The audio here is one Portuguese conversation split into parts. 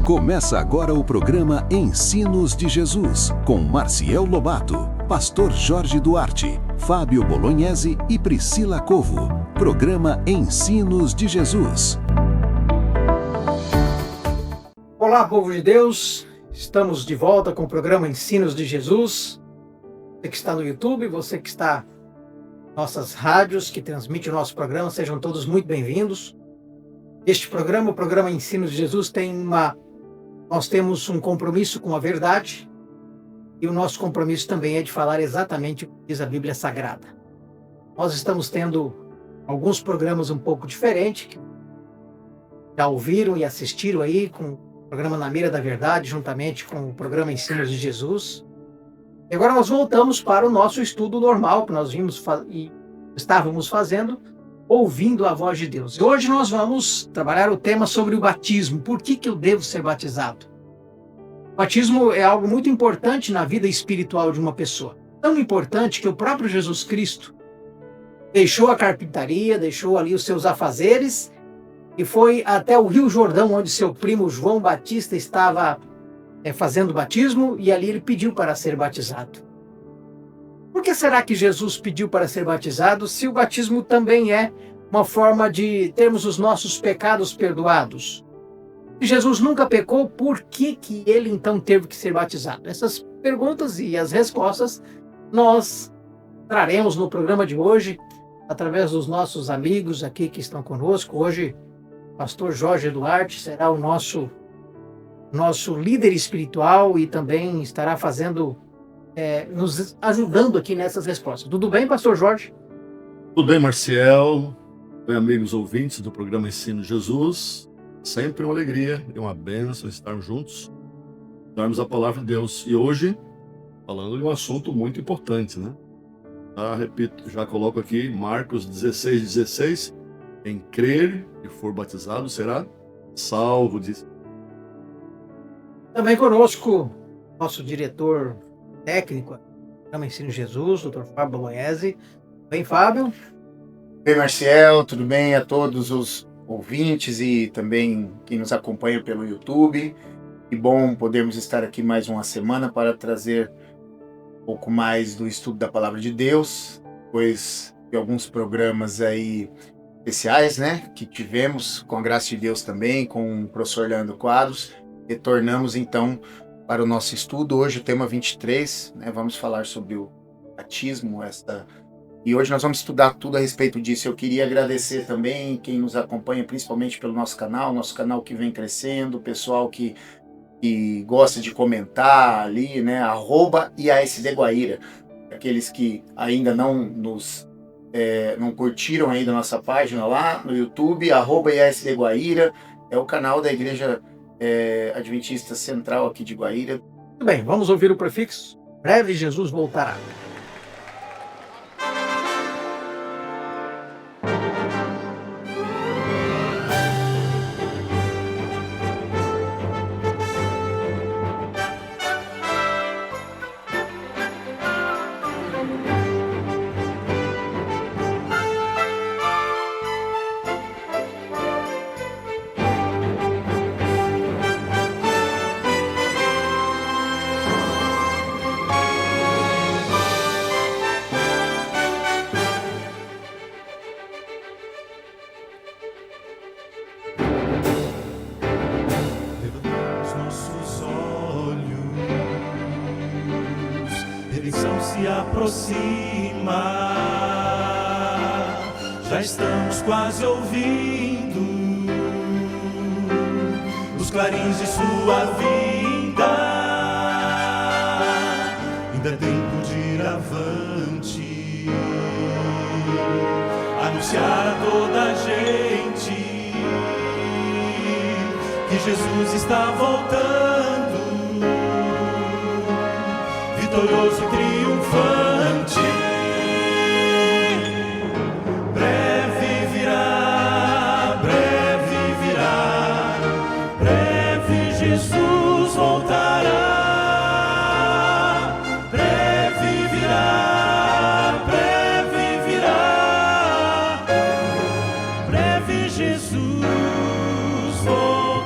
Começa agora o programa Ensinos de Jesus, com Marciel Lobato, Pastor Jorge Duarte, Fábio Bolognese e Priscila Covo. Programa Ensinos de Jesus. Olá, povo de Deus. Estamos de volta com o programa Ensinos de Jesus. Você que está no YouTube, você que está em nossas rádios, que transmite o nosso programa, sejam todos muito bem-vindos. Este programa, o programa Ensinos de Jesus, nós temos um compromisso com a verdade e o nosso compromisso também é de falar exatamente o que diz a Bíblia Sagrada. Nós estamos tendo alguns programas um pouco diferentes, que já ouviram e assistiram aí, com o programa Na Mira da Verdade, juntamente com o programa Ensinos de Jesus. E agora nós voltamos para o nosso estudo normal, que nós estávamos fazendo, ouvindo a voz de Deus. E hoje nós vamos trabalhar o tema sobre o batismo. Por que eu devo ser batizado? O batismo é algo muito importante na vida espiritual de uma pessoa. Tão importante que o próprio Jesus Cristo deixou a carpintaria, deixou ali os seus afazeres e foi até o Rio Jordão, onde seu primo João Batista estava fazendo batismo, e ali ele pediu para ser batizado. Por que será que Jesus pediu para ser batizado, se o batismo também é uma forma de termos os nossos pecados perdoados? Se Jesus nunca pecou, por que ele então teve que ser batizado? Essas perguntas e as respostas nós traremos no programa de hoje, através dos nossos amigos aqui que estão conosco. Hoje, o pastor Jorge Duarte será o nosso líder espiritual e também estará nos ajudando aqui nessas respostas. Tudo bem, pastor Jorge? Tudo bem, Marciel. Bem, amigos ouvintes do programa Ensino Jesus. Sempre uma alegria e uma bênção estarmos juntos, darmos a palavra de Deus. E hoje, falando de um assunto muito importante, né? Já coloco aqui Marcos 16:16. Quem crer e for batizado será salvo, diz. Também conosco, nosso diretor técnico do programa Ensino Jesus, Dr. Fábio Bolognese. Bem, Fábio? Bem, Marciel, tudo bem a todos os ouvintes e também quem nos acompanha pelo YouTube. Que bom podermos estar aqui mais uma semana para trazer um pouco mais do estudo da Palavra de Deus, depois de alguns programas aí especiais, né, que tivemos, com a graça de Deus também, com o professor Leandro Quadros. Retornamos então para o nosso estudo. Hoje o tema 23, né, vamos falar sobre o batismo, e hoje nós vamos estudar tudo a respeito disso. Eu queria agradecer também quem nos acompanha, principalmente pelo nosso canal que vem crescendo, o pessoal que gosta de comentar ali, né, @IASDGuaíra. Aqueles que ainda não curtiram ainda a nossa página lá no YouTube, @IASDGuaíra, é o canal da Igreja Adventista Central aqui de Guaíra. Muito bem, vamos ouvir o prefixo. Breve Jesus voltará. Se aproxima, já estamos quase ouvindo os clarins de sua vinda. Ainda é tempo de ir avante, anunciar a toda a gente que Jesus está voltando, vitorioso e triunfante. Breve virá, breve Jesus voltará. Breve virá, breve Jesus voltará.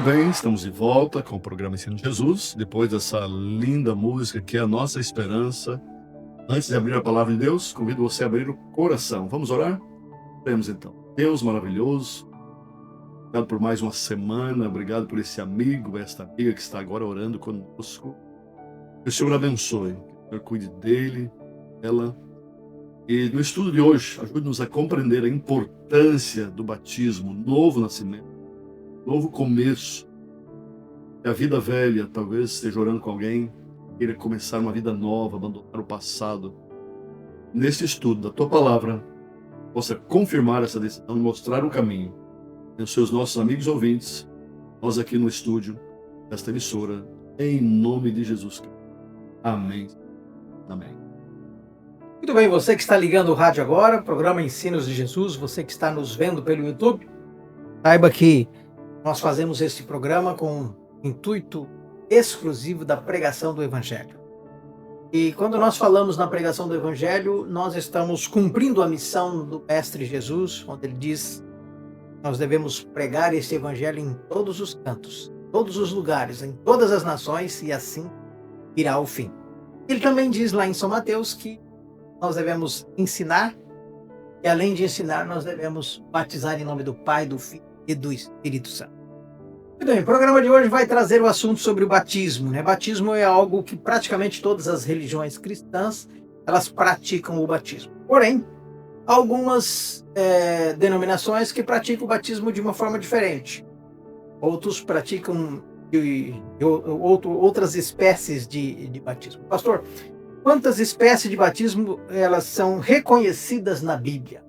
bem, estamos de volta com o programa Ensino de Jesus, depois dessa linda música que é a nossa esperança. Antes de abrir a palavra de Deus, convido você a abrir o coração. Vamos orar? Oremos então. Deus maravilhoso, obrigado por mais uma semana, obrigado por esse amigo, esta amiga que está agora orando conosco. Que o Senhor abençoe, que o Senhor cuide dele, dela. E no estudo de hoje, ajude-nos a compreender a importância do batismo, novo nascimento, novo começo. Que a vida velha, talvez esteja orando com alguém, queira começar uma vida nova, abandonar o passado. Nesse estudo da tua palavra, possa confirmar essa decisão e mostrar o caminho. Abençoe os nossos amigos ouvintes, nós aqui no estúdio, desta emissora, em nome de Jesus Cristo. Amém. Amém. Muito bem, você que está ligando o rádio agora, programa Ensinos de Jesus, você que está nos vendo pelo YouTube, saiba que nós fazemos este programa com o intuito exclusivo da pregação do Evangelho. E quando nós falamos na pregação do Evangelho, nós estamos cumprindo a missão do Mestre Jesus, onde ele diz que nós devemos pregar este Evangelho em todos os cantos, em todos os lugares, em todas as nações, e assim irá o fim. Ele também diz lá em São Mateus que nós devemos ensinar, e além de ensinar, nós devemos batizar em nome do Pai, do Filho e do Espírito Santo. Muito bem, o programa de hoje vai trazer o assunto sobre o batismo, né? Batismo é algo que praticamente todas as religiões cristãs, elas praticam o batismo. Porém, há algumas denominações que praticam o batismo de uma forma diferente. Outros praticam outras espécies de batismo. Pastor, quantas espécies de batismo elas são reconhecidas na Bíblia?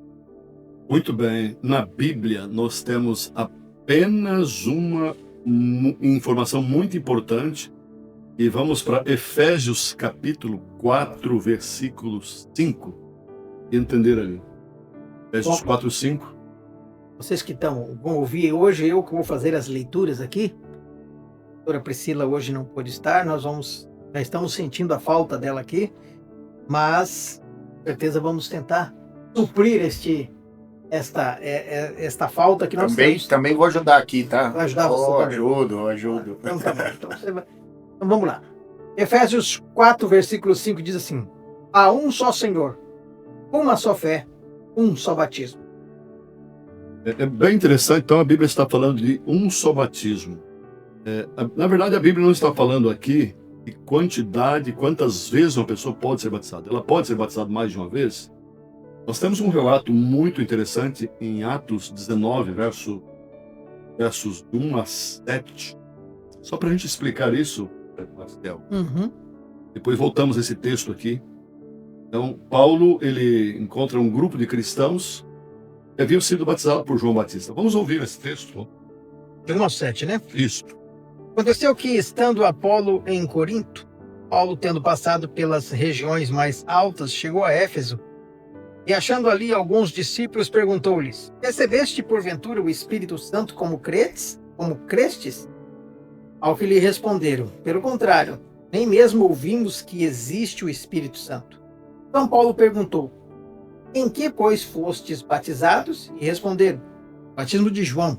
Muito bem. Na Bíblia, nós temos apenas uma informação muito importante. E vamos para Efésios capítulo 4, versículo 5. Entender ali. Efésios 4, 5. Vocês que vão ouvir hoje, eu que vou fazer as leituras aqui. A doutora Priscila hoje não pôde estar, já estamos sentindo a falta dela aqui, mas com certeza vamos tentar suprir esta falta que nós temos. Também vou ajudar aqui, tá? Vai ajudar você? Ajudo. Então tá bom. Então vamos lá. Efésios 4, versículo 5 diz assim: há um só Senhor, uma só fé, um só batismo. É bem interessante, então a Bíblia está falando de um só batismo. Na verdade, a Bíblia não está falando aqui de quantidade, quantas vezes uma pessoa pode ser batizada. Ela pode ser batizada mais de uma vez. Nós temos um relato muito interessante em Atos 19, versos 1 a 7. Só para a gente explicar isso, Marcel. Depois voltamos a esse texto aqui. Então, Paulo, ele encontra um grupo de cristãos que haviam sido batizados por João Batista. Vamos ouvir esse texto. 1 a 7, né? Isso. Aconteceu que, estando Apolo em Corinto, Paulo, tendo passado pelas regiões mais altas, chegou a Éfeso, e achando ali alguns discípulos, perguntou-lhes: recebeste porventura o Espírito Santo como crestes? Ao que lhe responderam: pelo contrário, nem mesmo ouvimos que existe o Espírito Santo. Então Paulo perguntou: em que, pois, fostes batizados? E responderam: batismo de João.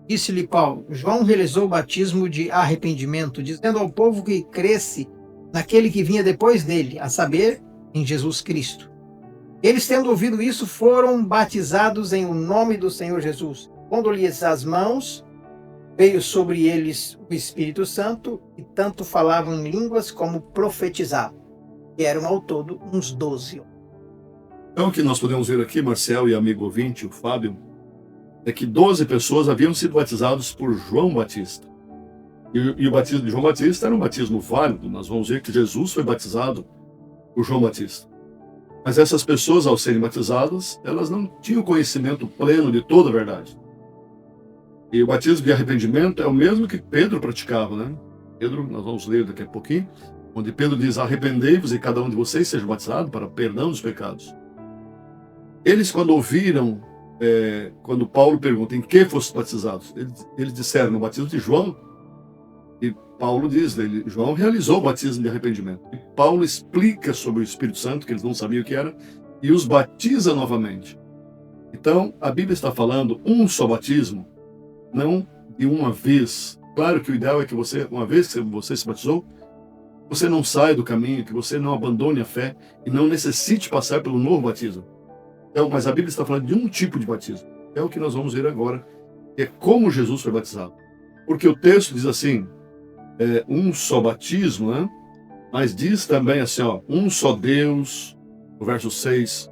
Disse-lhe Paulo: João realizou o batismo de arrependimento, dizendo ao povo que cresce naquele que vinha depois dele, a saber, em Jesus Cristo. Eles, tendo ouvido isso, foram batizados em o nome do Senhor Jesus. Pondo-lhes as mãos, veio sobre eles o Espírito Santo, e tanto falavam em línguas como profetizavam. E eram ao todo uns 12. Então, o que nós podemos ver aqui, Marcel e amigo ouvinte, o Fábio, é que 12 pessoas haviam sido batizados por João Batista. E o batismo de João Batista era um batismo válido. Nós vamos ver que Jesus foi batizado por João Batista. Mas essas pessoas, ao serem batizadas, elas não tinham conhecimento pleno de toda a verdade. E o batismo de arrependimento é o mesmo que Pedro praticava, né? Pedro, nós vamos ler daqui a pouquinho, onde Pedro diz: arrependei-vos e cada um de vocês seja batizado para perdão dos pecados. Eles, quando ouviram, quando Paulo pergunta em que fossem batizados, eles disseram no batismo de João. E Paulo diz, João realizou o batismo de arrependimento. E Paulo explica sobre o Espírito Santo, que eles não sabiam o que era, e os batiza novamente. Então, a Bíblia está falando um só batismo, não de uma vez, Claro que o ideal é que você, uma vez que você se batizou, você não saia do caminho, que você não abandone a fé e não necessite passar pelo novo batismo. Então, mas a Bíblia está falando de um tipo de batismo. É o que nós vamos ver agora, que é como Jesus foi batizado. Porque o texto diz assim, um só batismo, né? Mas diz também assim, ó, um só Deus, no verso 6,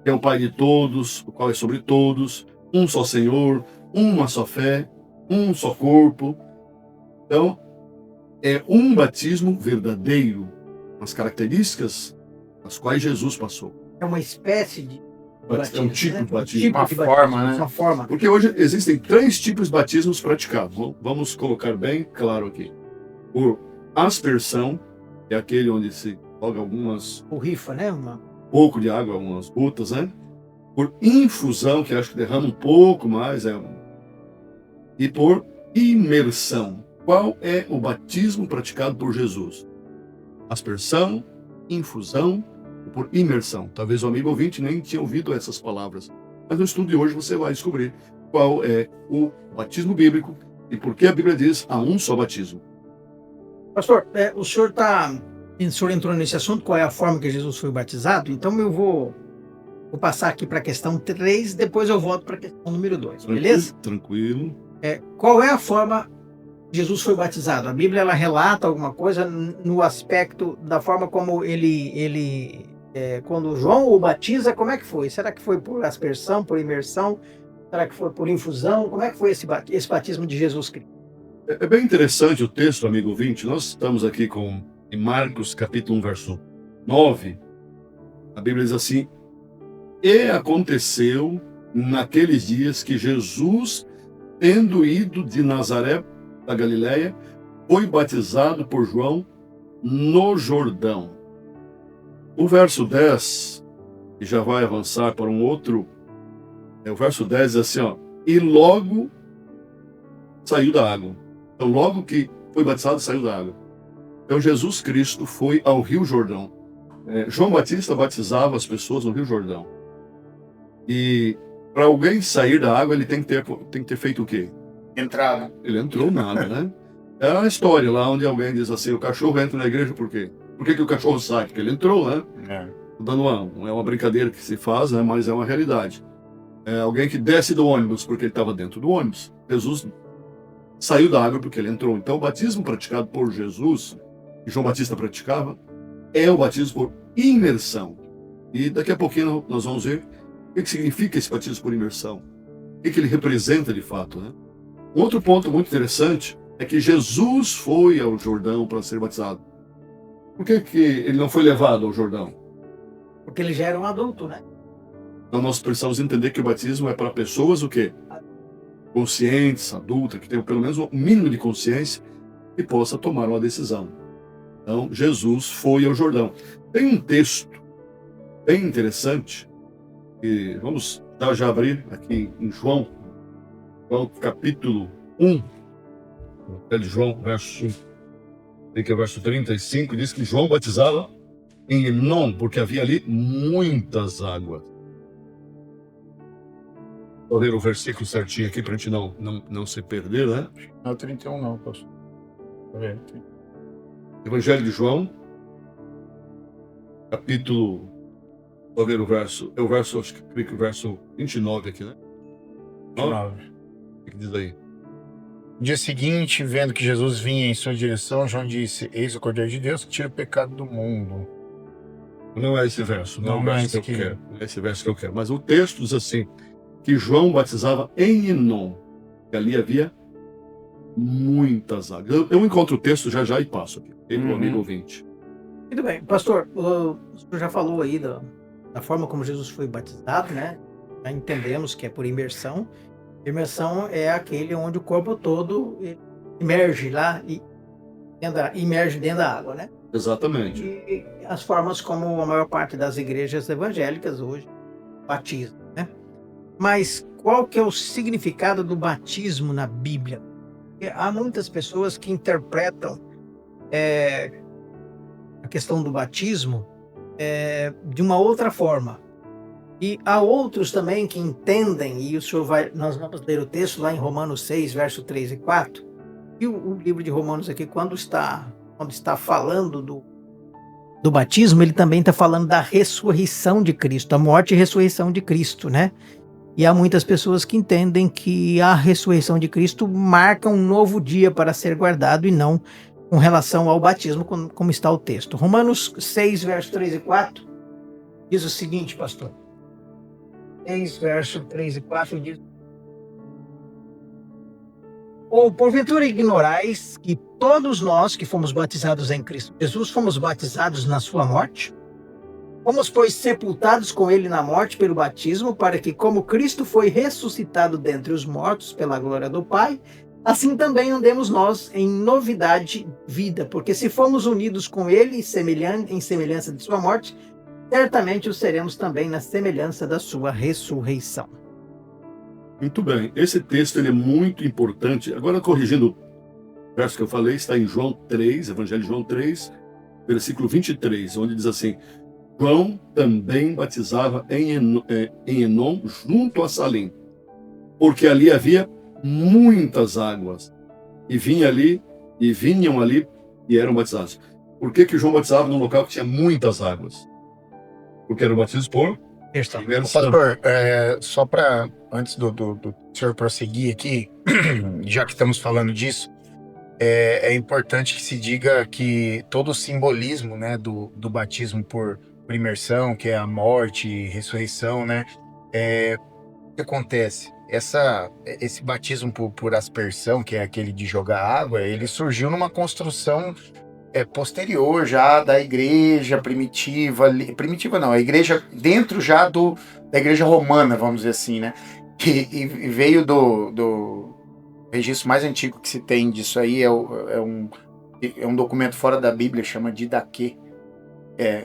que é o Pai de todos, o qual é sobre todos, um só Senhor, uma só fé, um só corpo. Então, é um batismo verdadeiro, as características as quais Jesus passou. É uma espécie de É um tipo né? de batismo. Uma forma, né? Uma forma. Porque hoje existem 3 tipos de batismos praticados. Vamos colocar bem claro aqui. Por aspersão, é aquele onde se joga Rifa, né? pouco de água, umas gotas, né? Por infusão, que acho que derrama um pouco mais, e por imersão. Qual é o batismo praticado por Jesus? Aspersão, infusão ou por imersão. Talvez o amigo ouvinte nem tinha ouvido essas palavras. Mas no estudo de hoje você vai descobrir qual é o batismo bíblico e por que a Bíblia diz há um só batismo. Pastor, o senhor entrou nesse assunto, qual é a forma que Jesus foi batizado? Então eu vou passar aqui para a questão 3, depois eu volto para a questão número 2, beleza? Tranquilo. Qual é a forma que Jesus foi batizado? A Bíblia ela relata alguma coisa no aspecto da forma como quando João o batiza, como é que foi? Será que foi por aspersão, por imersão? Será que foi por infusão? Como é que foi esse batismo de Jesus Cristo? É bem interessante o texto, amigo ouvinte. Nós estamos aqui em Marcos capítulo 1, verso 9. A Bíblia diz assim: E aconteceu naqueles dias que Jesus, tendo ido de Nazaré da Galileia, foi batizado por João no Jordão. O verso 10, que já vai avançar para um outro, o verso 10 diz assim, ó, e logo saiu da água. Então, logo que foi batizado, saiu da água. Então, Jesus Cristo foi ao Rio Jordão. João Batista batizava as pessoas no Rio Jordão. E para alguém sair da água, ele tem que ter feito o quê? Entrado. Ele entrou na água, né? É a história lá onde alguém diz assim, o cachorro entra na igreja por quê? Por que o cachorro sai? Porque ele entrou, né? Não é uma brincadeira que se faz, né? Mas é uma realidade. Alguém que desce do ônibus porque ele estava dentro do ônibus. Jesus saiu da água porque ele entrou. Então o batismo praticado por Jesus, que João Batista praticava, é o batismo por imersão. E daqui a pouquinho nós vamos ver o que significa esse batismo por imersão. O que ele representa de fato, né? Um outro ponto muito interessante é que Jesus foi ao Jordão para ser batizado. Por que ele não foi levado ao Jordão? Porque ele já era um adulto, né? Então nós precisamos entender que o batismo é para pessoas o quê? Conscientes, adultas, que tenham pelo menos um mínimo de consciência e possa tomar uma decisão. Então Jesus foi ao Jordão. Tem um texto bem interessante, que vamos já abrir aqui em João capítulo 1, de João, verso 35, diz que João batizava em Enom, porque havia ali muitas águas. Vou ler o versículo certinho aqui para a gente não se perder, né? Não, 31 não, pastor. Evangelho de João, capítulo, vou ler o verso, acho que clica o verso 29 aqui, né? 29. O que diz aí? No dia seguinte, vendo que Jesus vinha em sua direção, João disse, eis o Cordeiro de Deus que tira o pecado do mundo. Não é esse verso, não é o Não é verso esse que eu aqui. quero. Não é esse verso que eu quero. Mas o texto diz assim, que João batizava em Enom, que ali havia muitas águas. Eu encontro o texto já e passo aqui, meu amigo ouvinte. Muito bem. Pastor, o senhor já falou aí da forma como Jesus foi batizado, né? Já entendemos que é por imersão. Imersão é aquele onde o corpo todo emerge lá e emerge dentro da água, né? Exatamente. E as formas como a maior parte das igrejas evangélicas hoje batizam, né? Mas qual que é o significado do batismo na Bíblia? Porque há muitas pessoas que interpretam a questão do batismo de uma outra forma. E há outros também que entendem, e nós vamos ler o texto lá em Romanos 6, verso 3 e 4, E o livro de Romanos aqui, quando está falando do batismo, ele também está falando da ressurreição de Cristo, a morte e ressurreição de Cristo, né? E há muitas pessoas que entendem que a ressurreição de Cristo marca um novo dia para ser guardado e não com relação ao batismo, como está o texto. Romanos 6, verso 3 e 4, diz o seguinte, pastor. 6, verso 3 e 4 diz: ou porventura ignorais que todos nós que fomos batizados em Cristo Jesus fomos batizados na sua morte? Fomos, pois, sepultados com ele na morte pelo batismo, para que, como Cristo foi ressuscitado dentre os mortos pela glória do Pai, assim também andemos nós em novidade de vida. Porque se fomos unidos com ele em semelhança de sua morte, certamente o seremos também na semelhança da sua ressurreição. Muito bem. Esse texto ele é muito importante. Agora, corrigindo o verso que eu falei, está em João 3, Evangelho de João 3, versículo 23, onde diz assim: João também batizava em Enom, junto a Salim, porque ali havia muitas águas, e vinham ali e eram batizados. Por que João batizava num local que tinha muitas águas? Porque era o batismo por imersão. Pastor, só para, antes do senhor prosseguir aqui, já que estamos falando disso, é importante que se diga que todo o simbolismo, né, do batismo por imersão, que é a morte e ressurreição, né? O que acontece? Esse batismo por aspersão, que é aquele de jogar água, ele surgiu numa construção posterior já da igreja primitiva não, a igreja dentro já da igreja romana, vamos dizer assim, né? E veio do registro mais antigo que se tem disso aí, é um documento fora da Bíblia, chama Didaquê.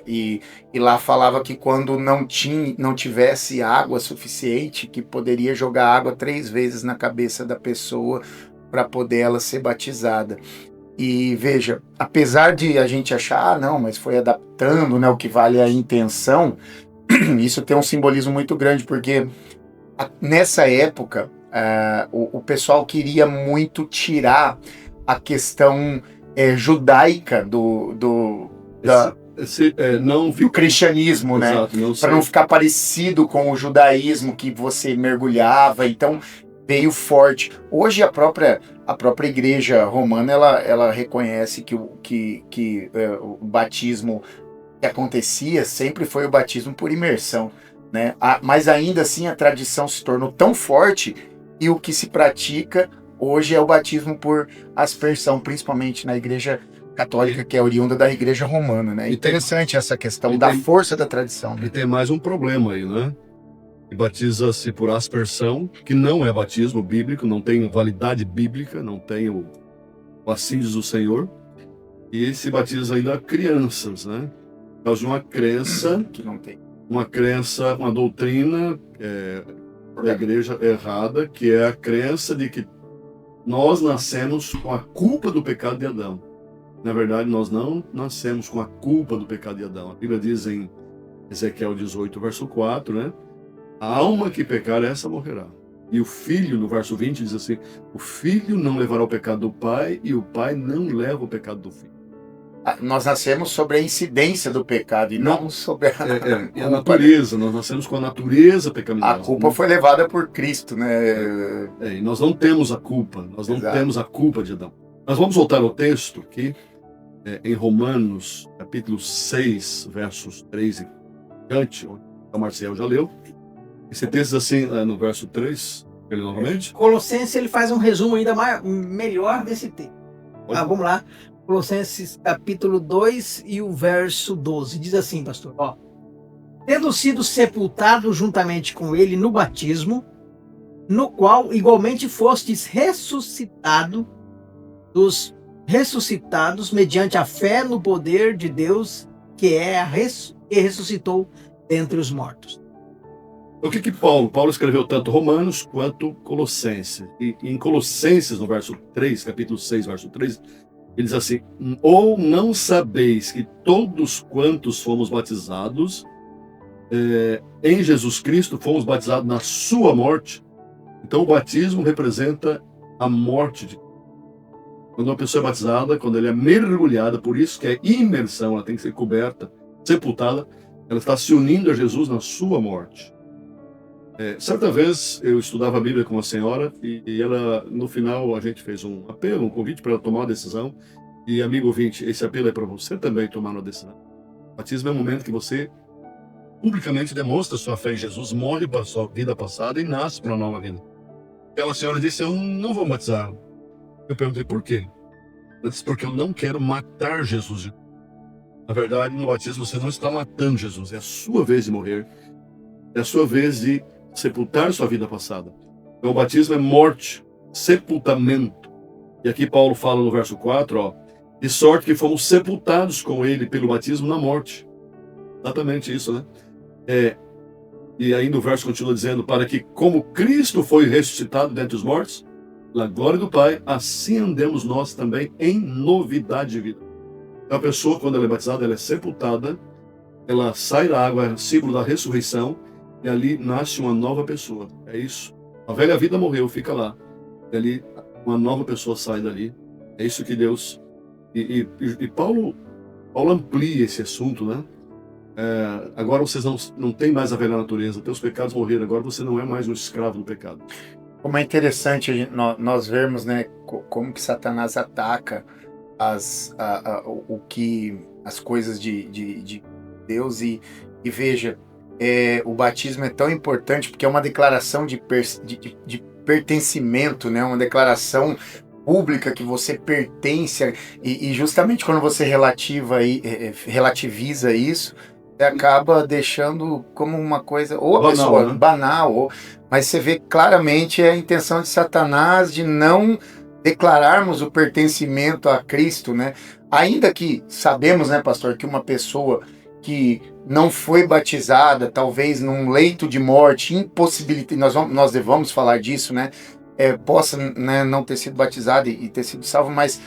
E lá falava que quando não tivesse água suficiente, que poderia jogar água 3 vezes na cabeça da pessoa para poder ela ser batizada. E veja, apesar de a gente achar, não, mas foi adaptando, né, o que vale a intenção, isso tem um simbolismo muito grande, porque nessa época o pessoal queria muito tirar a questão judaica do cristianismo, né? Para não ficar parecido com o judaísmo que você mergulhava, então veio forte. Hoje a própria igreja romana ela reconhece que o batismo que acontecia sempre foi o batismo por imersão, né? Mas ainda assim a tradição se tornou tão forte e o que se pratica hoje é o batismo por aspersão, principalmente na igreja católica, que é oriunda da igreja romana, né? Interessante essa questão da força da tradição. E tem mais um problema aí, né? E batiza-se por aspersão, que não é batismo bíblico, não tem validade bíblica, não tem o assim diz o Senhor. E se batiza ainda crianças, né? Por causa de uma crença que não tem. Uma doutrina da igreja errada, que é a crença de que nós nascemos com a culpa do pecado de Adão. Na verdade, nós não nascemos com a culpa do pecado de Adão. A Bíblia diz em Ezequiel 18, verso 4, né? A alma que pecar, essa morrerá. E o filho, no verso 20, diz assim: o filho não levará o pecado do pai e o pai não leva o pecado do filho. Nós nascemos sobre a incidência do pecado e não sobre a natureza. Nós nascemos com a natureza pecaminosa. A culpa foi levada por Cristo, né? E nós não temos a culpa. Nós não temos a culpa de Adão. Nós vamos voltar ao texto aqui, em Romanos, capítulo 6, versos 3 e diante, onde o Marcial já leu. Esse texto diz assim, no verso 3, ele novamente. Colossenses, ele faz um resumo ainda melhor desse texto. Vamos lá. Colossenses, capítulo 2 e o verso 12. Diz assim, pastor: tendo sido sepultado juntamente com ele no batismo, no qual igualmente fostes ressuscitado dos ressuscitados mediante a fé no poder de Deus que ressuscitou dentre os mortos. O que Paulo escreveu tanto Romanos quanto Colossenses? E em Colossenses, no verso 3, capítulo 6, verso 3, ele diz assim: ou não sabeis que todos quantos fomos batizados em Jesus Cristo, fomos batizados na sua morte? Então o batismo representa a morte de Cristo. Quando uma pessoa é batizada, quando ela é mergulhada, por isso que é imersão, ela tem que ser coberta, sepultada, ela está se unindo a Jesus na sua morte. Certa vez eu estudava a Bíblia com uma senhora e ela, no final, a gente fez um apelo, um convite para ela tomar uma decisão. E, amigo ouvinte, esse apelo é para você também tomar uma decisão. O batismo é o momento que você publicamente demonstra sua fé em Jesus, morre para a sua vida passada e nasce para uma nova vida. Aquela senhora disse, eu não vou batizar. Eu perguntei, por quê? Ela disse, porque eu não quero matar Jesus. Na verdade, no batismo você não está matando Jesus, é a sua vez de morrer. É a sua vez de sepultar sua vida passada. Então, o batismo é morte, sepultamento. E aqui Paulo fala no verso 4, de sorte que fomos sepultados com ele pelo batismo na morte. Exatamente isso, né? E ainda o verso continua dizendo, para que como Cristo foi ressuscitado dentre os mortos, pela glória do Pai, assim andemos nós também em novidade de vida. Então, a pessoa, quando ela é batizada, ela é sepultada, ela sai da água, é símbolo da ressurreição, e ali nasce uma nova pessoa. É isso. A velha vida morreu, fica lá. E ali uma nova pessoa sai dali. É isso que Deus... E Paulo amplia esse assunto, né? Agora vocês não têm mais a velha natureza, teus pecados morreram, agora você não é mais um escravo do pecado. Como é interessante nós vermos, né, como que Satanás ataca as coisas de Deus e veja, o batismo é tão importante porque é uma declaração de pertencimento, né? Uma declaração pública que você pertence e justamente quando você relativiza isso, você acaba deixando como uma coisa ou a banal, pessoa né? banal, mas você vê claramente a intenção de Satanás de não declararmos o pertencimento a Cristo, né? Ainda que sabemos, né, pastor, que uma pessoa que não foi batizada, talvez num leito de morte, impossibilita, nós devamos falar disso, né? Possa, né, não ter sido batizado e ter sido salvo, mas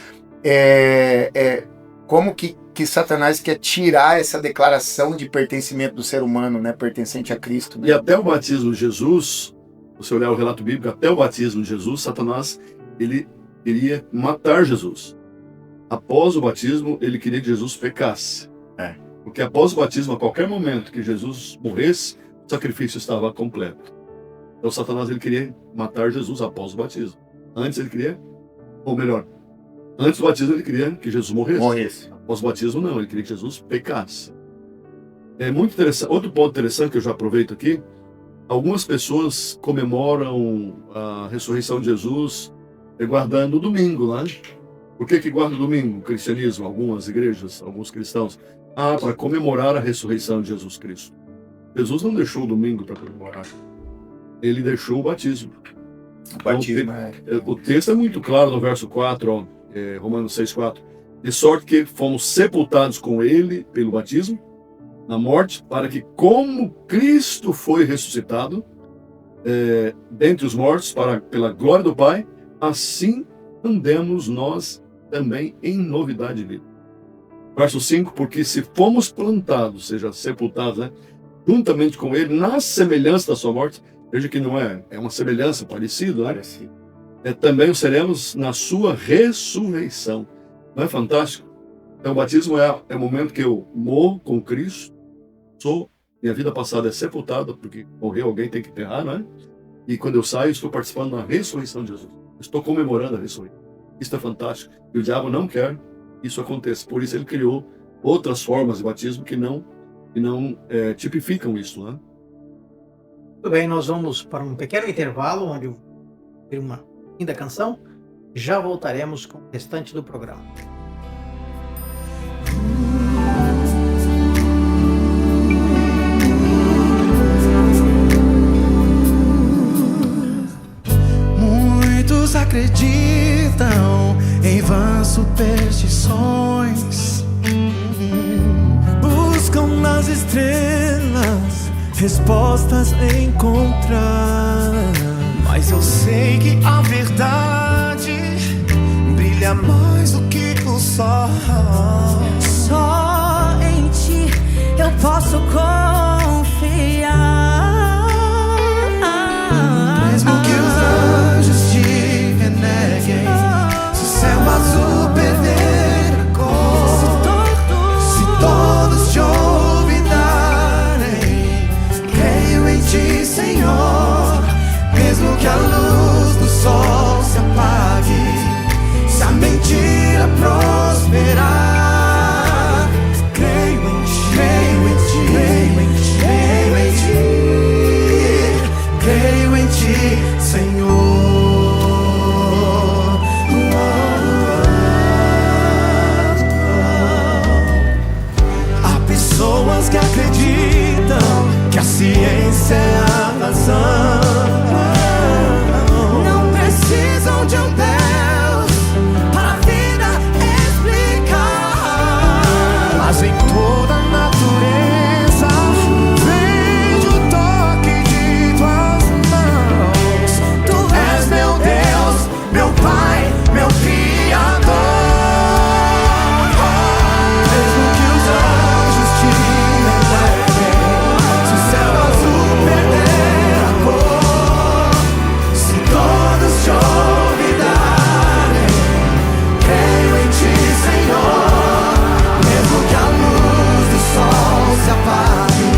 como que Satanás quer tirar essa declaração de pertencimento do ser humano, né, pertencente a Cristo, né? E até o batismo de Jesus, se você olhar o relato bíblico, até o batismo de Jesus, Satanás, ele queria matar Jesus. Após o batismo, ele queria que Jesus pecasse. Porque após o batismo, a qualquer momento que Jesus morresse, o sacrifício estava completo. Então Satanás, ele queria matar Jesus após o batismo. Antes ele queria, ou melhor, antes do batismo ele queria que Jesus morresse. Após o batismo não, ele queria que Jesus pecasse. É muito interessante. Outro ponto interessante que eu já aproveito aqui, algumas pessoas comemoram a ressurreição de Jesus guardando o domingo, né? Por que guarda o domingo? O cristianismo, algumas igrejas, alguns cristãos, para comemorar a ressurreição de Jesus Cristo. Jesus não deixou o domingo para comemorar. Ele deixou o batismo. O texto é muito claro no verso 4, Romanos 6,4. De sorte que fomos sepultados com ele pelo batismo, na morte, para que como Cristo foi ressuscitado dentre os mortos, pela glória do Pai, assim andemos nós também em novidade de vida. Verso 5, porque se fomos plantados, ou seja, sepultados, né, juntamente com ele, na semelhança da sua morte, veja que não é uma semelhança parecida, né? Também o seremos na sua ressurreição. Não é fantástico? Então o batismo é o momento que eu morro com Cristo, minha vida passada é sepultada, porque morreu alguém, tem que enterrar, né? E quando eu saio, estou participando da ressurreição de Jesus. Estou comemorando a ressurreição. Isso é fantástico. E o diabo não quer que isso aconteça. Por isso ele criou outras formas de batismo que não tipificam isso, né? Muito bem, nós vamos para um pequeno intervalo, onde eu vou ouvir uma linda canção. Já voltaremos com o restante do programa. Muitos acreditam em vãs superstições, buscam nas estrelas respostas encontrar. Mas eu sei que a verdade brilha mais do que o sol. Só em ti eu posso confiar. Mesmo que os anjos te reneguem, se o céu azul sol se apague, se a mentira prosperar. Creio em ti, creio em ti, creio em ti, creio em ti, creio em ti, Senhor. Há pessoas que acreditam que a ciência é a razão. Não precisam de um Deus para a vida explicar. Mas em toda a natureza vejo o toque de tuas mãos. Tu és meu Deus, meu Pai, meu Criador. Mesmo que os anjos te entreguem, se o céu azul perder a cor, se todos te olvidarem, creio em ti, Senhor. Mesmo que a luz do sol se apague,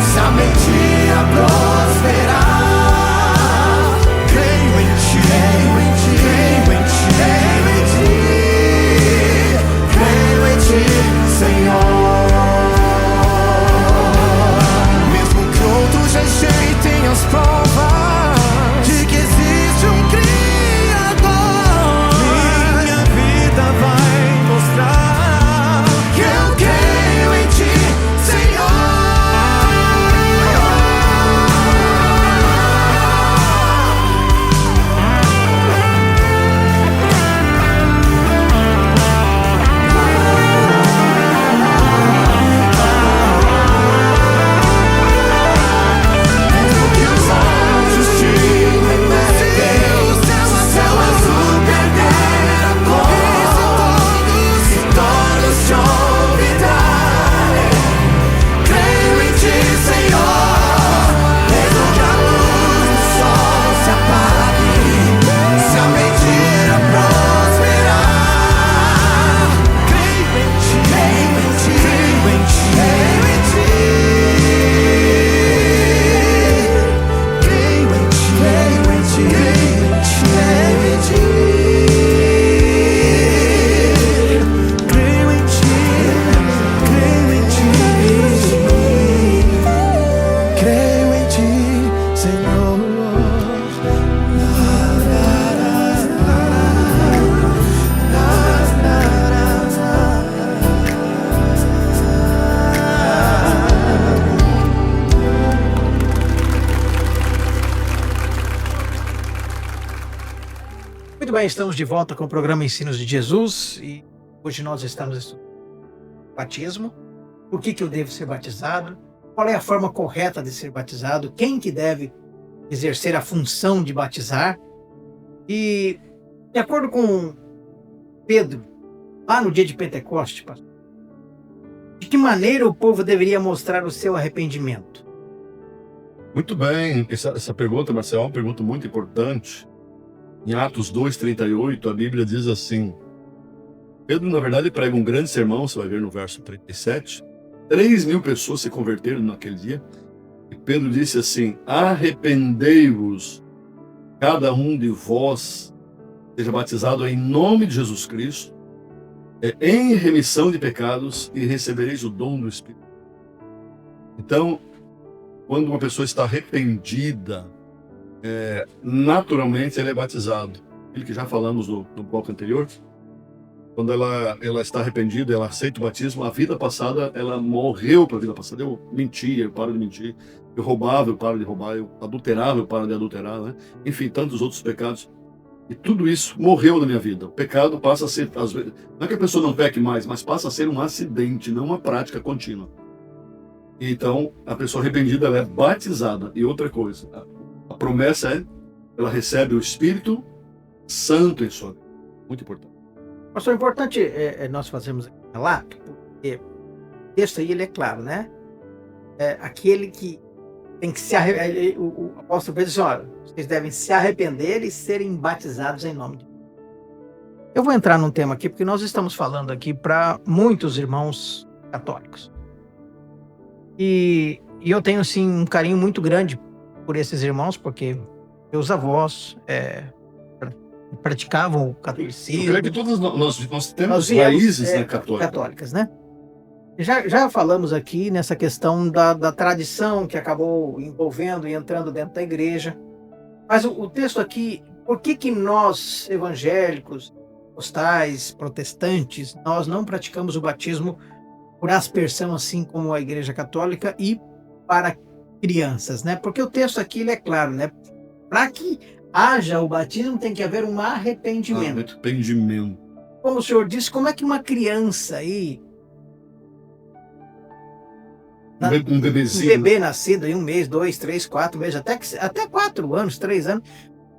se a mentira prosperar, creio em ti, creio em ti, creio em ti, creio em ti, creio em ti, Senhor. Mesmo que outros rejeitem as provas de que existe um Criador, minha vida vai mostrar que eu creio em ti, Senhor. Mesmo que os anjos te remetem, o céu azul perder a cor, se todos te olvidarem, creio em ti, Senhor. Mesmo que a luz do sol se apague, se a mentira prosperar, creio em ti, creio em ti, creio em ti, creio em ti, creio em ti, creio em ti, creio em ti, creio em ti, creio em ti, creio em ti, Senhor. Muito bem, estamos de volta com o programa Ensinos de Jesus e hoje nós estamos estudando batismo. Por que eu devo ser batizado? Qual é a forma correta de ser batizado? Quem que deve exercer a função de batizar? E, de acordo com Pedro, lá no dia de Pentecoste, pastor, de que maneira o povo deveria mostrar o seu arrependimento? Muito bem, essa pergunta, Marcelo, é uma pergunta muito importante. Em Atos 2:38, a Bíblia diz assim: Pedro, na verdade, prega um grande sermão, você vai ver no verso 37. 3.000 pessoas se converteram naquele dia. E Pedro disse assim: arrependei-vos, cada um de vós seja batizado em nome de Jesus Cristo, em remissão de pecados, e recebereis o dom do Espírito. Então, quando uma pessoa está arrependida, naturalmente ele é batizado. Aquilo que já falamos no bloco anterior, quando ela está arrependida, ela aceita o batismo, a vida passada, ela morreu para a vida passada. Eu mentia, eu paro de mentir. Eu roubava, eu paro de roubar. Eu adulterava, eu paro de adulterar, né? Enfim, tantos outros pecados. E tudo isso morreu na minha vida. O pecado passa a ser, às vezes, não é que a pessoa não peque mais, mas passa a ser um acidente, não uma prática contínua. E então, a pessoa arrependida, ela é batizada. E outra coisa, a promessa é, ela recebe o Espírito Santo em sua vida. Muito importante. Pastor, é importante nós fazermos aqui um relato, porque o texto aí ele é claro, né? Aquele que tem que se arrepender, o apóstolo Pedro diz, olha, vocês devem se arrepender e serem batizados em nome de Deus. Eu vou entrar num tema aqui, porque nós estamos falando aqui para muitos irmãos católicos. E eu tenho, assim, um carinho muito grande por esses irmãos, porque meus avós praticavam o Eu catolicismo. creio que todos nós temos Nós viemos, raízes, né, católicas. católicas, né? Já falamos aqui nessa questão da tradição que acabou envolvendo e entrando dentro da igreja. Mas o texto aqui, por que nós, evangélicos, pentecostais, protestantes, nós não praticamos o batismo por aspersão, assim como a igreja católica, e para crianças, né? Porque o texto aqui ele é claro, né? Para que haja o batismo tem que haver um arrependimento. Arrependimento. Como o senhor disse, como é que uma criança aí, Um um bebezinho. bebê nascido em 1 mês, 2, 3, 4 meses, até 4 anos, 3 anos,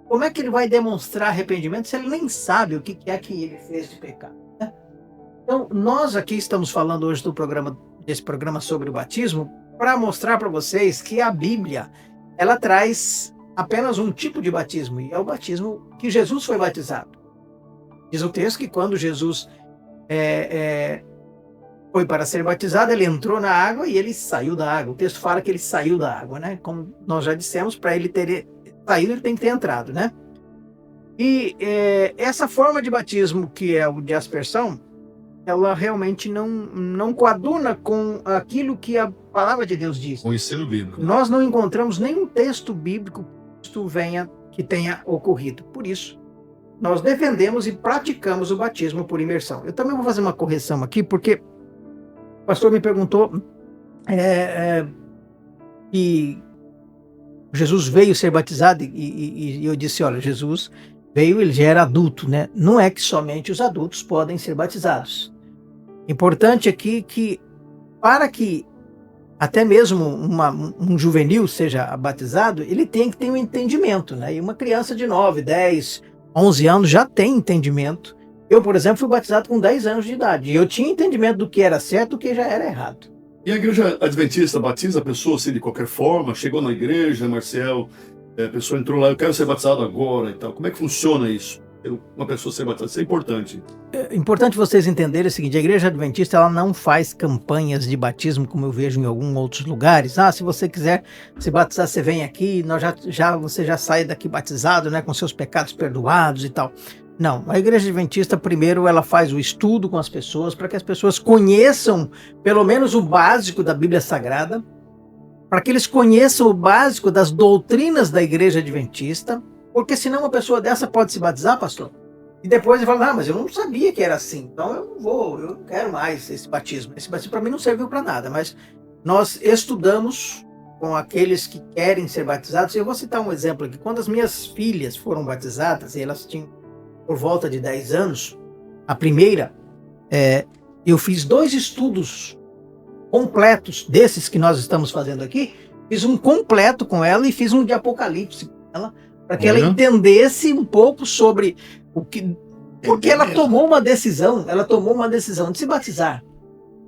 como é que ele vai demonstrar arrependimento se ele nem sabe o que é que ele fez de pecado, né? Então, nós aqui estamos falando hoje desse programa sobre o batismo, para mostrar para vocês que a Bíblia, ela traz apenas um tipo de batismo, e é o batismo que Jesus foi batizado. Diz o texto que quando Jesus foi para ser batizado, ele entrou na água e ele saiu da água. O texto fala que ele saiu da água, né? Como nós já dissemos, para ele ter saído, ele tem que ter entrado, né? E essa forma de batismo, que é o de aspersão, ela realmente não coaduna com aquilo que a palavra de Deus diz. Com o ensino bíblico. Nós não encontramos nenhum texto bíblico que tenha ocorrido. Por isso, nós defendemos e praticamos o batismo por imersão. Eu também vou fazer uma correção aqui, porque o pastor me perguntou que Jesus veio ser batizado, e eu disse, olha, Jesus veio, ele já era adulto, né? Não é que somente os adultos podem ser batizados. Importante aqui que, para que até mesmo um juvenil seja batizado, ele tem que ter um entendimento, né? E uma criança de 9, 10, 11 anos já tem entendimento. Eu, por exemplo, fui batizado com 10 anos de idade, e eu tinha entendimento do que era certo e do que já era errado. E a igreja adventista batiza a pessoa assim de qualquer forma? Chegou na igreja, Marcel, a pessoa entrou lá, eu quero ser batizado agora e tal. Como é que funciona isso? Uma pessoa ser batizada, isso é importante. É importante vocês entenderem o seguinte: a igreja adventista, ela não faz campanhas de batismo como eu vejo em alguns outros lugares. Se você quiser se batizar, você vem aqui, você já sai daqui batizado, né, com seus pecados perdoados e tal. Não, a igreja adventista, primeiro, ela faz o estudo com as pessoas, para que as pessoas conheçam pelo menos o básico da Bíblia Sagrada, para que eles conheçam o básico das doutrinas da igreja adventista, porque senão uma pessoa dessa pode se batizar, pastor, e depois ele fala, mas eu não sabia que era assim, então eu não quero mais esse batismo. Esse batismo para mim não serviu para nada, mas nós estudamos com aqueles que querem ser batizados. Eu vou citar um exemplo aqui. Quando as minhas filhas foram batizadas, e elas tinham por volta de 10 anos, a primeira, eu fiz 2 estudos completos desses que nós estamos fazendo aqui. Fiz um completo com ela e fiz um de Apocalipse com ela, para que ela entendesse um pouco sobre o que... Porque ela tomou uma decisão de se batizar.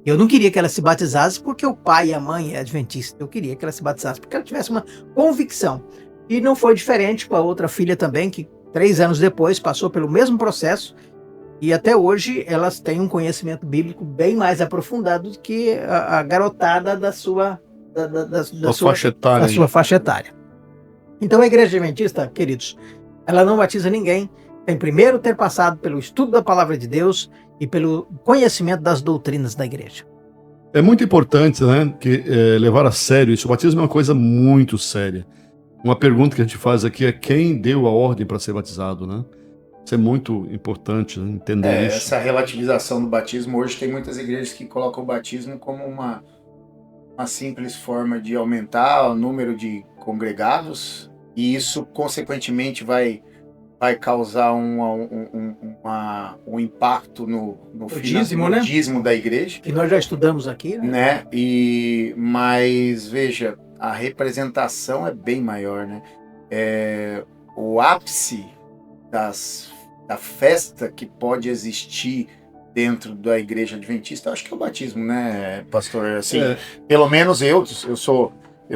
Eu não queria que ela se batizasse porque o pai e a mãe é adventista. Eu queria que ela se batizasse porque ela tivesse uma convicção. E não foi diferente com a outra filha também, que 3 anos depois passou pelo mesmo processo, e até hoje elas têm um conhecimento bíblico bem mais aprofundado do que a garotada da sua faixa etária. Então a igreja adventista, queridos, ela não batiza ninguém, tem primeiro ter passado pelo estudo da palavra de Deus e pelo conhecimento das doutrinas da igreja. É muito importante, né, levar a sério isso. O batismo é uma coisa muito séria. Uma pergunta que a gente faz aqui é quem deu a ordem para ser batizado, né? Isso é muito importante, né, entender isso. Essa relativização do batismo, hoje tem muitas igrejas que colocam o batismo como uma simples forma de aumentar o número de congregados, e isso, consequentemente, vai causar um impacto no dízimo, né? Dízimo da igreja. Que nós já estudamos aqui, né? Mas, veja, a representação é bem maior, né? O ápice da festa que pode existir dentro da igreja adventista, acho que é o batismo, né, pastor? Assim, pelo menos eu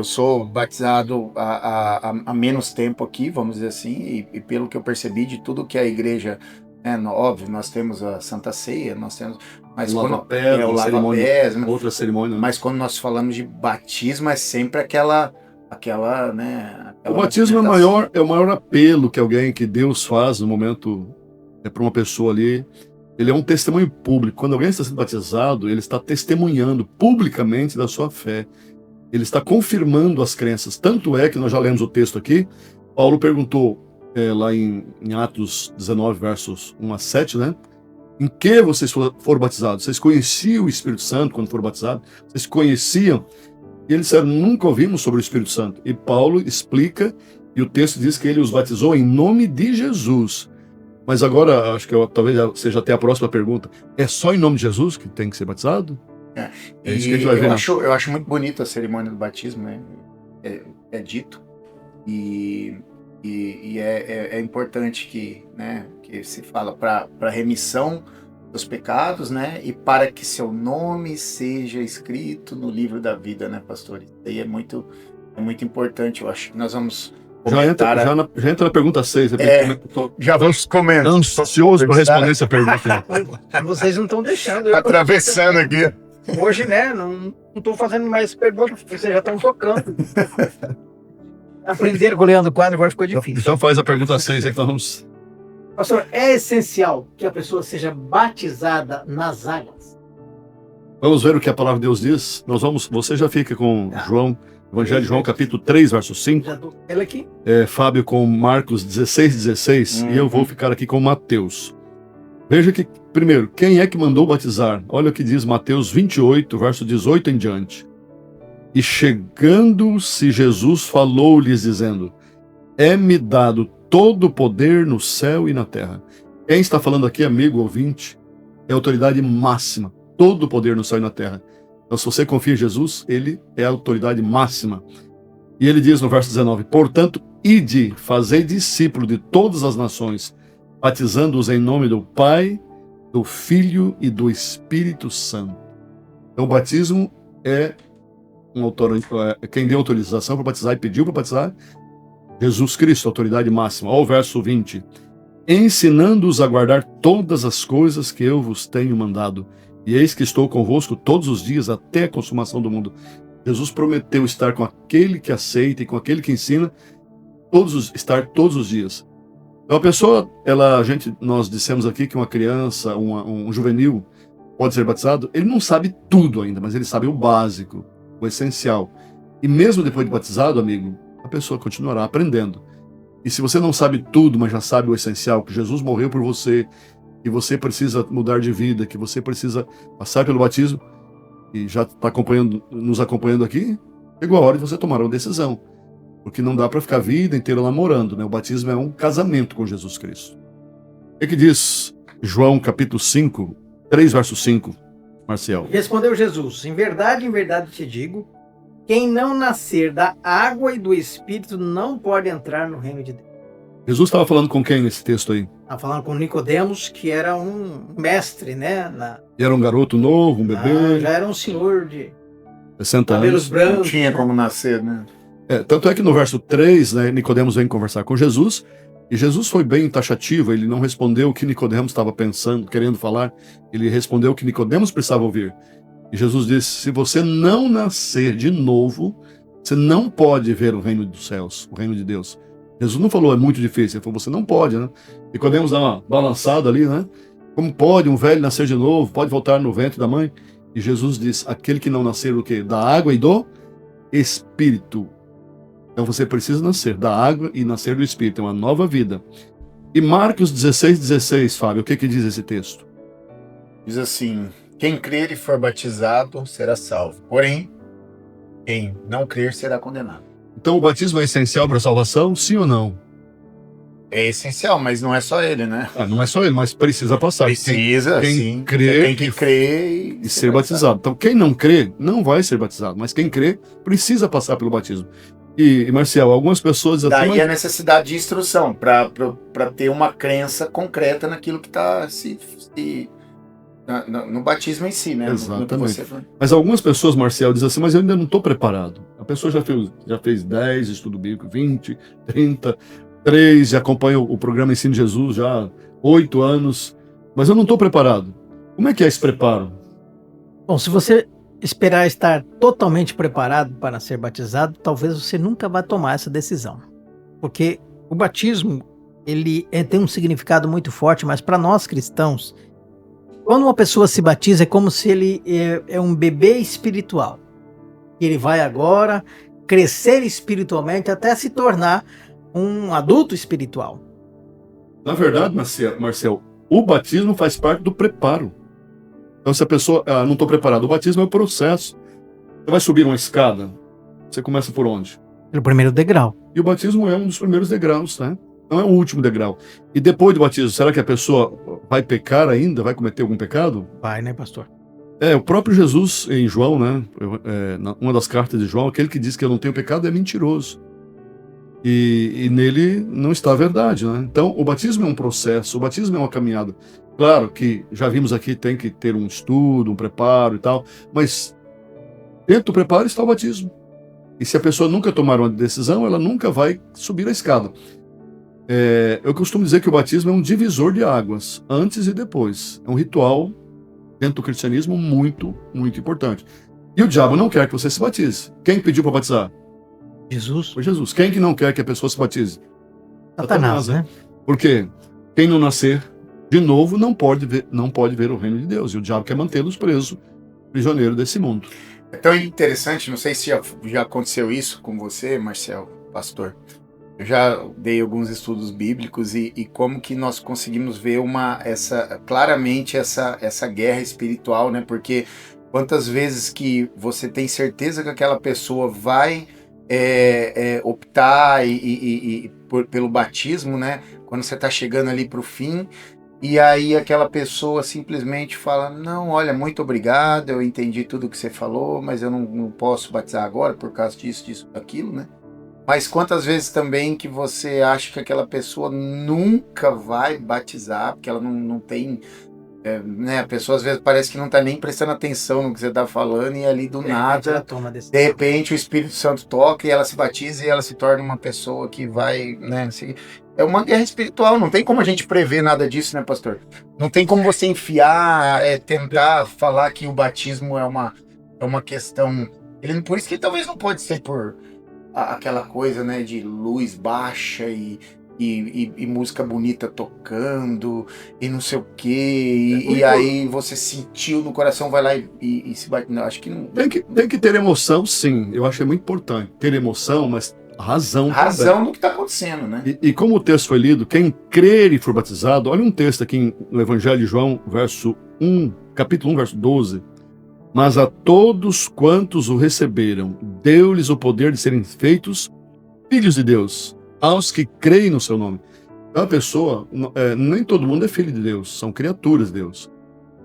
sou batizado há menos tempo aqui, vamos dizer assim, e pelo que eu percebi de tudo que a igreja, óbvio, nós temos a Santa Ceia, nós temos... Mas o quando lava-pés, outra cerimônia. Mas quando nós falamos de batismo, é sempre aquela aquela, né? O batismo é o maior apelo que Deus faz no momento para uma pessoa ali. Ele é um testemunho público. Quando alguém está sendo batizado, ele está testemunhando publicamente da sua fé. Ele está confirmando as crenças. Tanto é que nós já lemos o texto aqui. Paulo perguntou lá em Atos 19, versos 1 a 7, né? Em que vocês foram batizados? Vocês conheciam o Espírito Santo quando foram batizados? Vocês conheciam? E eles disseram, nunca ouvimos sobre o Espírito Santo. E Paulo explica, e o texto diz que ele os batizou em nome de Jesus. Mas agora, acho que talvez seja até a próxima pergunta. É só em nome de Jesus que tem que ser batizado? É isso que a gente vai ver. Eu acho muito bonita a cerimônia do batismo, né? É dito. E é importante que se fala para remissão dos pecados, né? E para que seu nome seja escrito no livro da vida, né, pastor? Isso aí é muito importante, eu acho. Nós vamos já entra na pergunta 6. Já vamos começar. Ansioso para responder essa pergunta. Vocês não estão deixando eu atravessando aqui. Hoje, né? Não estou fazendo mais perguntas, porque vocês já estão tocando. Aprenderam com o Leandro Quadro, agora ficou difícil. Então faz a pergunta 6 aí que nós vamos... Pastor, é essencial que a pessoa seja batizada nas águas? Vamos ver o que a palavra de Deus diz. Você já fica com João, Evangelho de João, capítulo 3, verso 5. Já estou com ele aqui. Fábio com Marcos 16. E eu vou ficar aqui com Mateus. Veja que, primeiro, quem é que mandou batizar? Olha o que diz Mateus 28, verso 18 em diante. E chegando-se Jesus falou-lhes dizendo, é-me dado todo o poder no céu e na terra. Quem está falando aqui, amigo ouvinte, é a autoridade máxima. Todo o poder no céu e na terra. Então, se você confia em Jesus, ele é a autoridade máxima. E ele diz no verso 19, portanto, ide, fazei discípulo de todas as nações, batizando-os em nome do Pai, do Filho e do Espírito Santo. Então, o batismo é quem deu autorização para batizar e pediu para batizar, Jesus Cristo, autoridade máxima. Olha o verso 20. Ensinando-os a guardar todas as coisas que eu vos tenho mandado. E eis que estou convosco todos os dias até a consumação do mundo. Jesus prometeu estar com aquele que aceita e com aquele que ensina, estar todos os dias. Então a pessoa, nós dissemos aqui que uma criança, um juvenil, pode ser batizado, ele não sabe tudo ainda, mas ele sabe o básico, o essencial. E mesmo depois de batizado, amigo, a pessoa continuará aprendendo. E se você não sabe tudo, mas já sabe o essencial, que Jesus morreu por você, que você precisa mudar de vida, que você precisa passar pelo batismo, e já está nos acompanhando aqui, chegou a hora de você tomar uma decisão. Porque não dá para ficar a vida inteira namorando, né? O batismo é um casamento com Jesus Cristo. O que diz João capítulo 5, 3 verso 5, Marcial? Respondeu Jesus, em verdade te digo, quem não nascer da água e do Espírito não pode entrar no reino de Deus. Jesus estava falando com quem nesse texto aí? Estava falando com Nicodemos, que era um mestre, né? E era um garoto novo, um bebê? Já era um senhor de 60 cabelos brancos. Não tinha como nascer, né? Tanto é que no verso 3, né, Nicodemos vem conversar com Jesus, e Jesus foi bem taxativo, ele não respondeu o que Nicodemos estava pensando, querendo falar, ele respondeu o que Nicodemos precisava ouvir. E Jesus disse, se você não nascer de novo, você não pode ver o reino dos céus, o reino de Deus. Jesus não falou, é muito difícil, ele falou, você não pode, né? Nicodemos dá uma balançada ali, né? Como pode um velho nascer de novo, pode voltar no ventre da mãe? E Jesus diz, aquele que não nascer do quê? Da água e do Espírito. Então você precisa nascer da água e nascer do Espírito, é uma nova vida. E Marcos 16, Fábio, o que diz esse texto? Diz assim, quem crer e for batizado será salvo, porém, quem não crer será condenado. Então o batismo é essencial para a salvação, sim ou não? É essencial, mas não é só ele, né? Não é só ele, mas precisa passar. Precisa, quem sim. Crer, tem que crer e ser batizado. Então quem não crê, não vai ser batizado, mas quem crê, precisa passar pelo batismo. E Marcial, algumas pessoas... Daí a necessidade de instrução, para ter uma crença concreta naquilo que está no batismo em si, né? Exatamente. Mas algumas pessoas, Marcial, dizem assim, mas eu ainda não estou preparado. A pessoa já fez 10 estudo bíblico, 20, 30, 3, já acompanha o programa Ensino de Jesus já há 8 anos, mas eu não estou preparado. Como é que é esse preparo? Bom, se você esperar estar totalmente preparado para ser batizado, talvez você nunca vá tomar essa decisão. Porque o batismo, ele tem um significado muito forte, mas para nós cristãos, quando uma pessoa se batiza, é como se ele é um bebê espiritual. Ele vai agora crescer espiritualmente até se tornar um adulto espiritual. Na verdade, Marcel, o batismo faz parte do preparo. Então, se a pessoa não está preparada, o batismo é o processo. Você vai subir uma escada, você começa por onde? Pelo primeiro degrau. E o batismo é um dos primeiros degraus, né? Não é o último degrau. E depois do batismo, será que a pessoa vai pecar ainda? Vai cometer algum pecado? Vai, né, pastor? O próprio Jesus em João, né? Uma das cartas de João, aquele que diz que eu não tenho pecado é mentiroso. E nele não está a verdade, né? Então, o batismo é um processo, o batismo é uma caminhada. Claro que, já vimos aqui, tem que ter um estudo, um preparo e tal, mas dentro do preparo está o batismo. E se a pessoa nunca tomar uma decisão, ela nunca vai subir a escada. Eu costumo dizer que o batismo é um divisor de águas, antes e depois. É um ritual, dentro do cristianismo, muito, muito importante. E o diabo não quer que você se batize. Quem pediu para batizar? Jesus. Foi Jesus. Quem que não quer que a pessoa se batize? Satanás, né? Por quê? Quem não nascer de novo não pode ver o reino de Deus. E o diabo quer mantê-los presos, prisioneiro desse mundo. É tão interessante, não sei se já aconteceu isso com você, Marcel, pastor. Eu já dei alguns estudos bíblicos e como que nós conseguimos ver claramente essa guerra espiritual, né? Porque quantas vezes que você tem certeza que aquela pessoa vai optar pelo batismo, né? Quando você está chegando ali para o fim, e aí aquela pessoa simplesmente fala, não, olha, muito obrigado, eu entendi tudo que você falou, mas eu não posso batizar agora por causa disso, daquilo, né? Mas quantas vezes também que você acha que aquela pessoa nunca vai batizar, porque ela não tem... né? A pessoa às vezes parece que não está nem prestando atenção no que você está falando e ali do nada, de repente o Espírito Santo toca e ela se batiza e ela se torna uma pessoa que vai... né? É uma guerra espiritual, não tem como a gente prever nada disso, né, pastor? Não tem como você enfiar, tentar falar que o batismo é uma questão... Por isso que talvez não pode ser por... aquela coisa, né, de luz baixa e música bonita tocando e não sei o que e aí você sentiu no coração, vai lá e se bate. Não, acho que não. Tem que ter emoção, sim. Eu acho que é muito importante ter emoção, mas razão no que está acontecendo, né? E como o texto foi lido, quem crer e for batizado, olha um texto aqui no Evangelho de João, capítulo 1, verso 12. Mas a todos quantos o receberam, deu-lhes o poder de serem feitos filhos de Deus, aos que creem no seu nome. Então a pessoa, nem todo mundo é filho de Deus, são criaturas de Deus.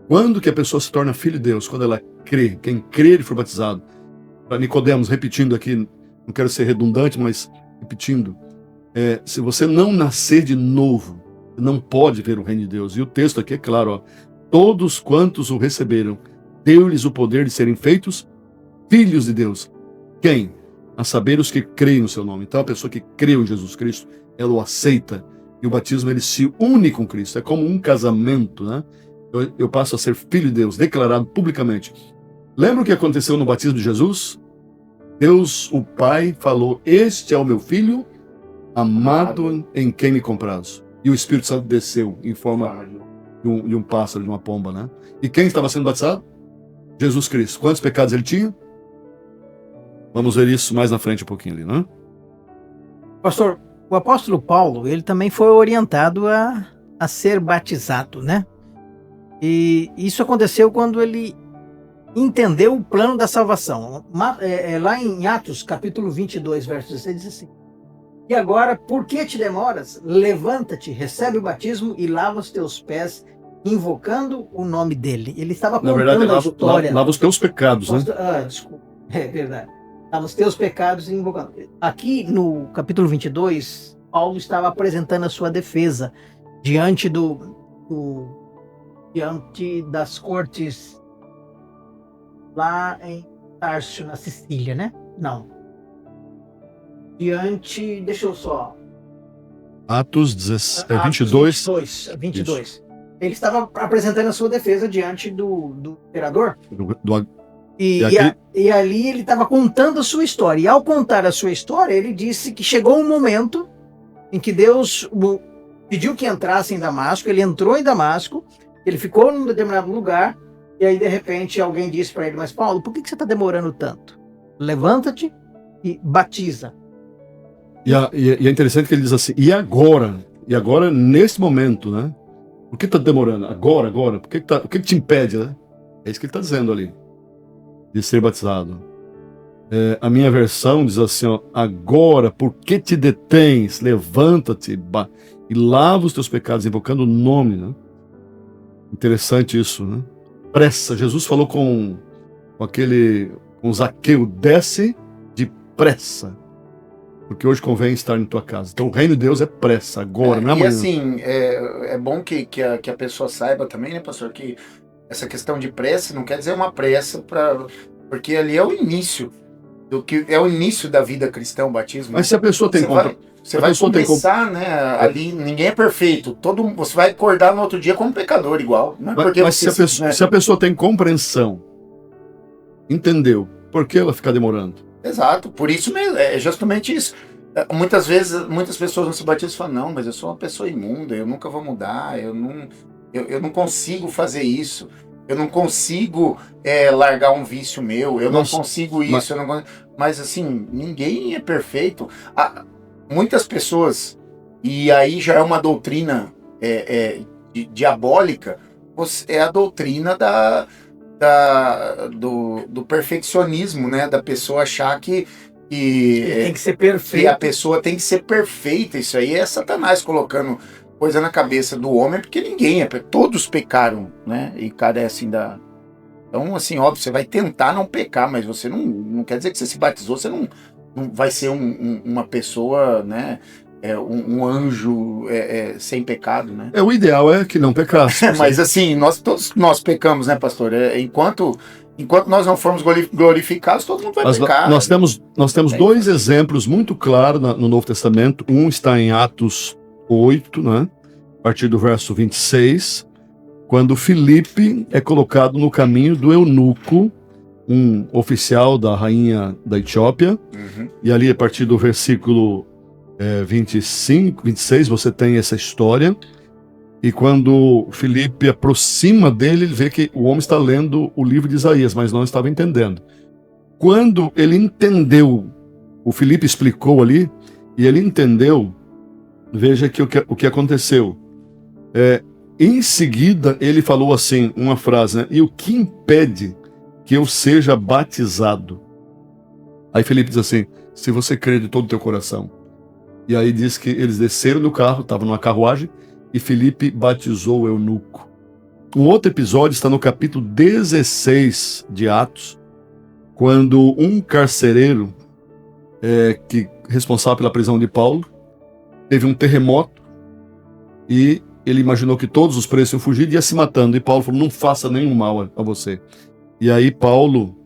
Quando que a pessoa se torna filho de Deus? Quando ela crê, quem crer e for batizado. Para Nicodemos, repetindo aqui, não quero ser redundante, mas repetindo, se você não nascer de novo, não pode ver o reino de Deus. E o texto aqui é claro, ó, todos quantos o receberam, deu-lhes o poder de serem feitos filhos de Deus. Quem? A saber, os que creem no seu nome. Então, a pessoa que creu em Jesus Cristo, ela o aceita. E o batismo, ele se une com Cristo. É como um casamento, né? Eu passo a ser filho de Deus, declarado publicamente. Lembra o que aconteceu no batismo de Jesus? Deus, o Pai, falou, este é o meu filho amado em quem me comprazo. E o Espírito Santo desceu em forma de um pássaro, de uma pomba, né? E quem estava sendo batizado? Jesus Cristo. Quantos pecados ele tinha? Vamos ver isso mais na frente um pouquinho ali, né? Pastor, o apóstolo Paulo, ele também foi orientado a ser batizado, né? E isso aconteceu quando ele entendeu o plano da salvação. Lá em Atos, capítulo 22, verso 16, diz assim: e agora, por que te demoras? Levanta-te, recebe o batismo e lava os teus pés, invocando o nome dele. Ele estava contando a história. Lava os teus pecados, né? Desculpa, é verdade. Lava os teus pecados e invocando. Aqui no capítulo 22, Paulo estava apresentando a sua defesa diante diante das cortes lá em Tarso, na Sicília, né? Não. deixa eu só... Atos 22. 22. Ele estava apresentando a sua defesa diante do imperador. E, E aqui- e ali ele estava contando a sua história. E ao contar a sua história, ele disse que chegou um momento em que Deus pediu que entrasse em Damasco. Ele entrou em Damasco, ele ficou num determinado lugar, e aí de repente alguém disse para ele: mas Paulo, por que você está demorando tanto? Levanta-te e batiza. E é interessante que ele diz assim, e agora nesse momento, né? Por que está demorando? Agora, por que o que te impede, né? É isso que ele está dizendo ali, de ser batizado. A minha versão diz assim, ó, agora, por que te detens? Levanta-te e lava os teus pecados, invocando o nome, né? Interessante isso, né? Pressa. Jesus falou com Zaqueu, desce depressa, porque hoje convém estar em tua casa. Então o reino de Deus é pressa, agora, não é E amanhã. assim, é bom que a pessoa saiba também, né, pastor, que essa questão de pressa não quer dizer uma pressa porque ali é o início é o início da vida cristã, o batismo. Mas se a pessoa tem Você vai começar, né? Ali ninguém é perfeito. Você vai acordar no outro dia como pecador igual. Não é porque mas se a pessoa tem compreensão, entendeu, por que ela fica demorando? Exato, por isso mesmo, é justamente isso. Muitas vezes, muitas pessoas não se batizam e falam, não, mas eu sou uma pessoa imunda, eu nunca vou mudar, eu não consigo fazer isso, eu não consigo largar um vício meu, eu não consigo isso, mas assim, ninguém é perfeito. Muitas pessoas, e aí já é uma doutrina diabólica, é a doutrina do perfeccionismo, né? Da pessoa achar que tem que ser perfeito. E a pessoa tem que ser perfeita. Isso aí é Satanás colocando coisa na cabeça do homem, porque todos pecaram, né? E carecem da... Então, assim, óbvio, você vai tentar não pecar, mas você não quer dizer que você se batizou, você não vai ser uma pessoa, né? Um anjo sem pecado, né? O ideal é que não pecasse. Mas assim, todos nós pecamos, né, pastor? Enquanto nós não formos glorificados, todo mundo vai pecar. Nós temos dois exemplos muito claros no Novo Testamento. Um está em Atos 8, né? A partir do verso 26, quando Filipe é colocado no caminho do eunuco, um oficial da rainha da Etiópia. Uhum. E ali, a partir do versículo 25, 26, você tem essa história. E quando Filipe aproxima dele, ele vê que o homem está lendo o livro de Isaías, mas não estava entendendo. Quando ele entendeu, o Filipe explicou ali, e ele entendeu, veja que o que aconteceu. Em seguida, ele falou assim, uma frase, né? E o que impede que eu seja batizado? Aí Filipe diz assim, se você crer de todo o teu coração. E aí diz que eles desceram do carro, estavam numa carruagem, e Filipe batizou o eunuco. Um outro episódio está no capítulo 16 de Atos, quando um carcereiro, responsável pela prisão de Paulo, teve um terremoto, e ele imaginou que todos os presos iam fugir e ia se matando. E Paulo falou, não faça nenhum mal a você. E aí Paulo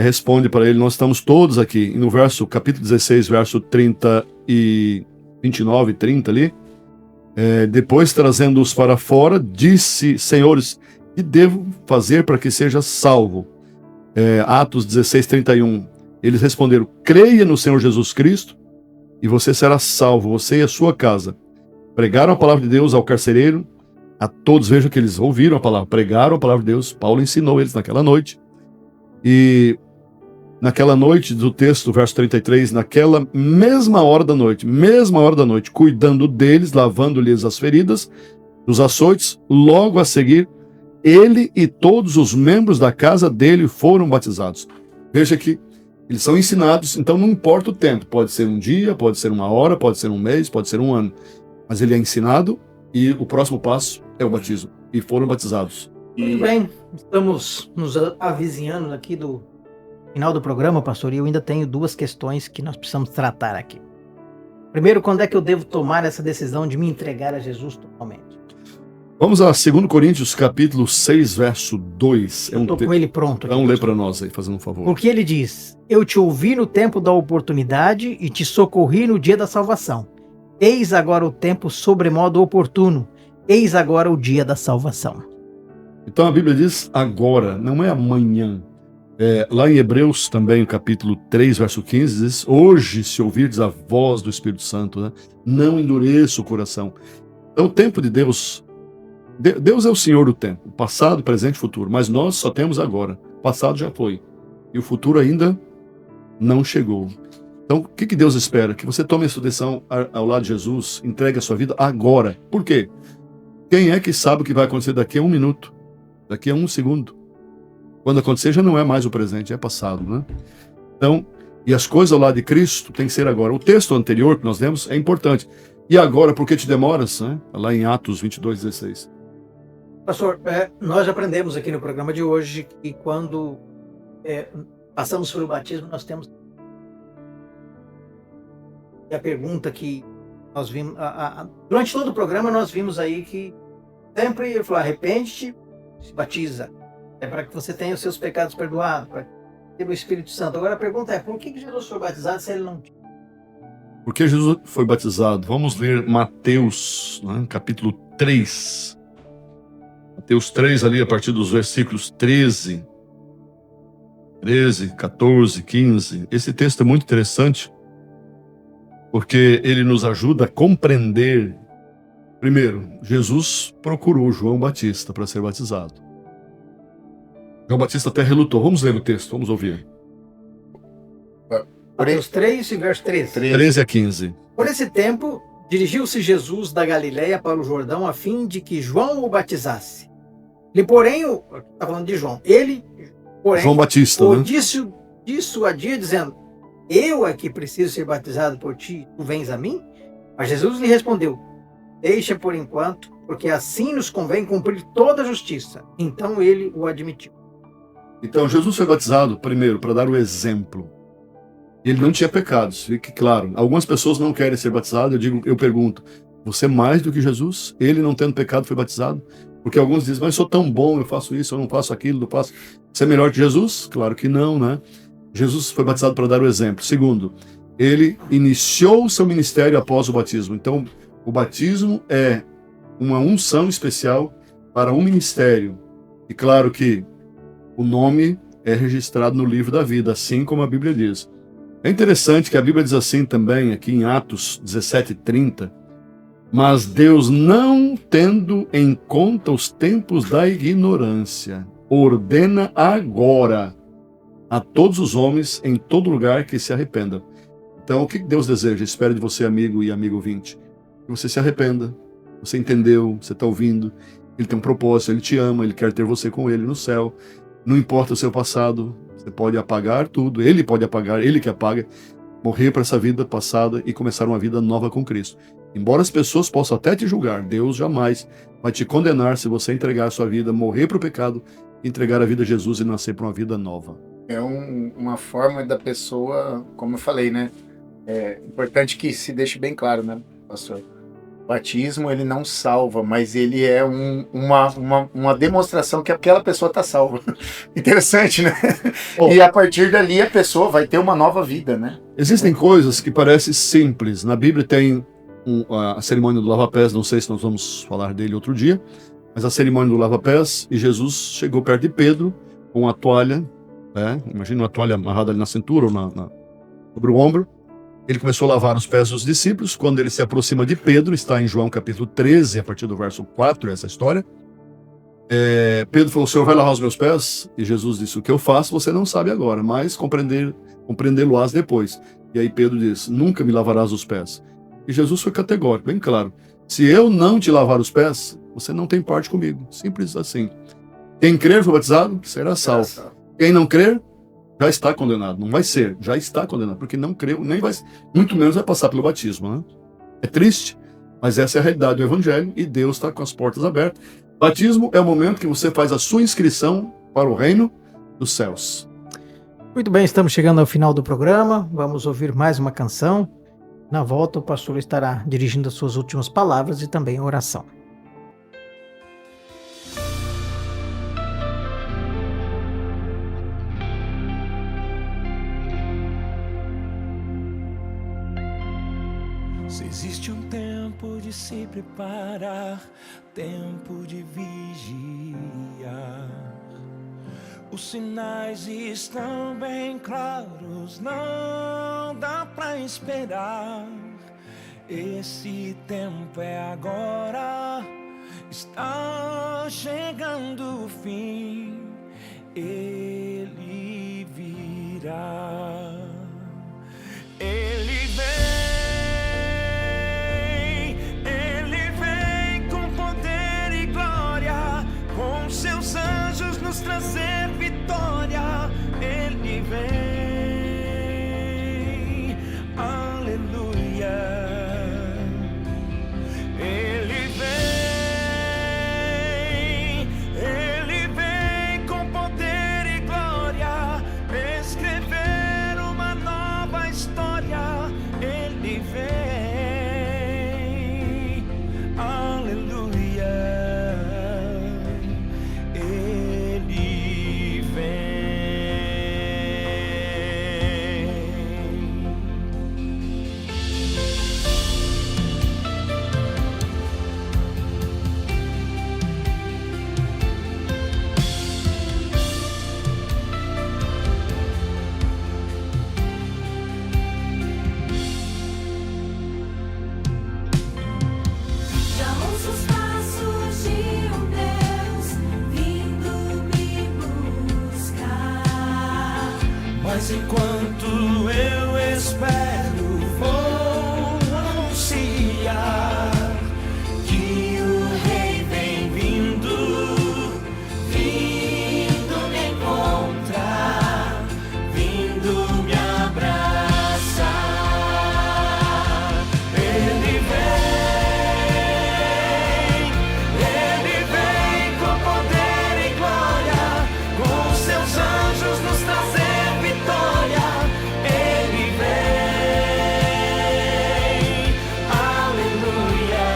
responde para ele, nós estamos todos aqui. E no capítulo 16, verso 30 e 29 e 30 ali, depois trazendo-os para fora, disse, senhores, que devo fazer para que seja salvo? Atos 16, 31. Eles responderam, creia no Senhor Jesus Cristo e você será salvo, você e a sua casa. Pregaram a palavra de Deus ao carcereiro, a todos, vejam que eles ouviram a palavra, pregaram a palavra de Deus, Paulo ensinou eles naquela noite. E naquela noite do texto, verso 33, naquela mesma hora da noite, cuidando deles, lavando-lhes as feridas, dos açoites, logo a seguir, ele e todos os membros da casa dele foram batizados. Veja que eles são ensinados, então não importa o tempo, pode ser um dia, pode ser uma hora, pode ser um mês, pode ser um ano, mas ele é ensinado e o próximo passo é o batismo, e foram batizados. Muito bem, estamos nos avizinhando aqui do final do programa, pastor, e eu ainda tenho duas questões que nós precisamos tratar aqui. Primeiro, quando é que eu devo tomar essa decisão de me entregar a Jesus totalmente? Vamos a 2 Coríntios, capítulo 6, verso 2. Estou com ele pronto. Então lê para nós aí, fazendo um favor. Porque ele diz, eu te ouvi no tempo da oportunidade e te socorri no dia da salvação. Eis agora o tempo sobremodo oportuno. Eis agora o dia da salvação. Então a Bíblia diz agora, não é amanhã. Lá em Hebreus também, o capítulo 3, verso 15, diz: hoje, se ouvirdes a voz do Espírito Santo, né, não endureça o coração. Então, o tempo de Deus, Deus é o Senhor do tempo, passado, presente e futuro, mas nós só temos agora. O passado já foi, e o futuro ainda não chegou. Então, o que Deus espera? Que você tome a sua decisão ao lado de Jesus, entregue a sua vida agora. Por quê? Quem é que sabe o que vai acontecer daqui a 1 minuto? Daqui a 1 segundo? Quando acontecer, já não é mais o presente, é passado, né? Então, e as coisas ao lado de Cristo tem que ser agora. O texto anterior que nós lemos é importante. E agora, por que te demoras? Né? Lá em Atos 22:16. Pastor, nós aprendemos aqui no programa de hoje que quando passamos pelo batismo, nós temos a pergunta que nós vimos, durante todo o programa nós vimos aí que sempre ele falou: arrepende-te, se batiza, para que você tenha os seus pecados perdoados, para ter o Espírito Santo. Agora a pergunta é: por que Jesus foi batizado se ele não tinha? Por que Jesus foi batizado? Vamos ler Mateus, né, capítulo 3. Mateus 3, ali a partir dos versículos 13, 14, 15. Esse texto é muito interessante, porque ele nos ajuda a compreender. Primeiro, Jesus procurou João Batista para ser batizado. João Batista até relutou. Vamos ler o texto, vamos ouvir. Mateus 3, verso 13. 13 a 15. Por esse tempo, dirigiu-se Jesus da Galileia para o Jordão a fim de que João o batizasse. Ele, porém, está falando de João, ele, porém, João Batista, o né? dissuadia, dizendo: eu é que preciso ser batizado por ti, tu vens a mim? Mas Jesus lhe respondeu: deixa por enquanto, porque assim nos convém cumprir toda a justiça. Então ele o admitiu. Então Jesus foi batizado, primeiro, para dar o exemplo. Ele não tinha pecados, fique claro. Algumas pessoas não querem ser batizadas, eu pergunto: você é mais do que Jesus? Ele, não tendo pecado, foi batizado? Porque alguns dizem: mas eu sou tão bom, eu faço isso, eu não faço aquilo, não faço. Você é melhor que Jesus? Claro que não, né? Jesus foi batizado para dar o exemplo. Segundo, ele iniciou o seu ministério após o batismo. Então, o batismo é uma unção especial para um ministério. E claro que o nome é registrado no livro da vida, assim como a Bíblia diz. É interessante que a Bíblia diz assim também, aqui em Atos 17:30, mas Deus, não tendo em conta os tempos da ignorância, ordena agora a todos os homens em todo lugar que se arrependam. Então, o que Deus deseja? Espera de você, amigo e amigo ouvinte, que você se arrependa. Você entendeu, você está ouvindo, Ele tem um propósito, Ele te ama, Ele quer ter você com Ele no céu. Não importa o seu passado, você pode apagar tudo, Ele pode apagar, Ele que apaga, morrer para essa vida passada e começar uma vida nova com Cristo. Embora as pessoas possam até te julgar, Deus jamais vai te condenar se você entregar a sua vida, morrer para o pecado, entregar a vida a Jesus e nascer para uma vida nova. É uma forma da pessoa, como eu falei, né? É importante que se deixe bem claro, né, pastor? O batismo, ele não salva, mas ele é uma demonstração que aquela pessoa está salva. Interessante, né? E a partir dali a pessoa vai ter uma nova vida, né? Existem coisas que parecem simples. Na Bíblia tem a cerimônia do lava-pés, não sei se nós vamos falar dele outro dia, mas a cerimônia do lava-pés, e Jesus chegou perto de Pedro com uma toalha, né? Imagina uma toalha amarrada ali na cintura ou sobre o ombro. Ele começou a lavar os pés dos discípulos. Quando ele se aproxima de Pedro, está em João capítulo 13, a partir do verso 4, essa história. Pedro falou: o Senhor vai lavar os meus pés? E Jesus disse: o que eu faço você não sabe agora, mas compreendê-lo-ás depois. E aí Pedro disse: nunca me lavarás os pés. E Jesus foi categórico, bem claro: se eu não te lavar os pés, você não tem parte comigo. Simples assim. Quem crer foi batizado, será salvo. Quem não crer, já está condenado. Não vai ser, já está condenado, porque não creu, nem vai, muito menos vai passar pelo batismo, né? É triste, mas essa é a realidade do Evangelho e Deus está com as portas abertas. Batismo é o momento que você faz a sua inscrição para o reino dos céus. Muito bem, estamos chegando ao final do programa. Vamos ouvir mais uma canção. Na volta, o pastor estará dirigindo as suas últimas palavras e também a oração. Se existe um tempo de se preparar, tempo de vigiar, Os sinais estão bem claros, não dá pra esperar. Esse tempo é agora, está chegando o fim, ele virá. Ele vem com poder e glória, com seus anjos nos trazer vitória. Ele vem, aleluia. Ele vem com poder e glória, escrever uma nova história. Ele vem, aleluia. Ele vem. Já ouço os passos de Deus vindo me buscar. Mas enquanto eu espero, vou anunciar que o Rei vem vindo me encontrar, vindo me abraçar. Ele vem com poder e glória, com seus anjos nos trazer vitória. Ele vem, aleluia.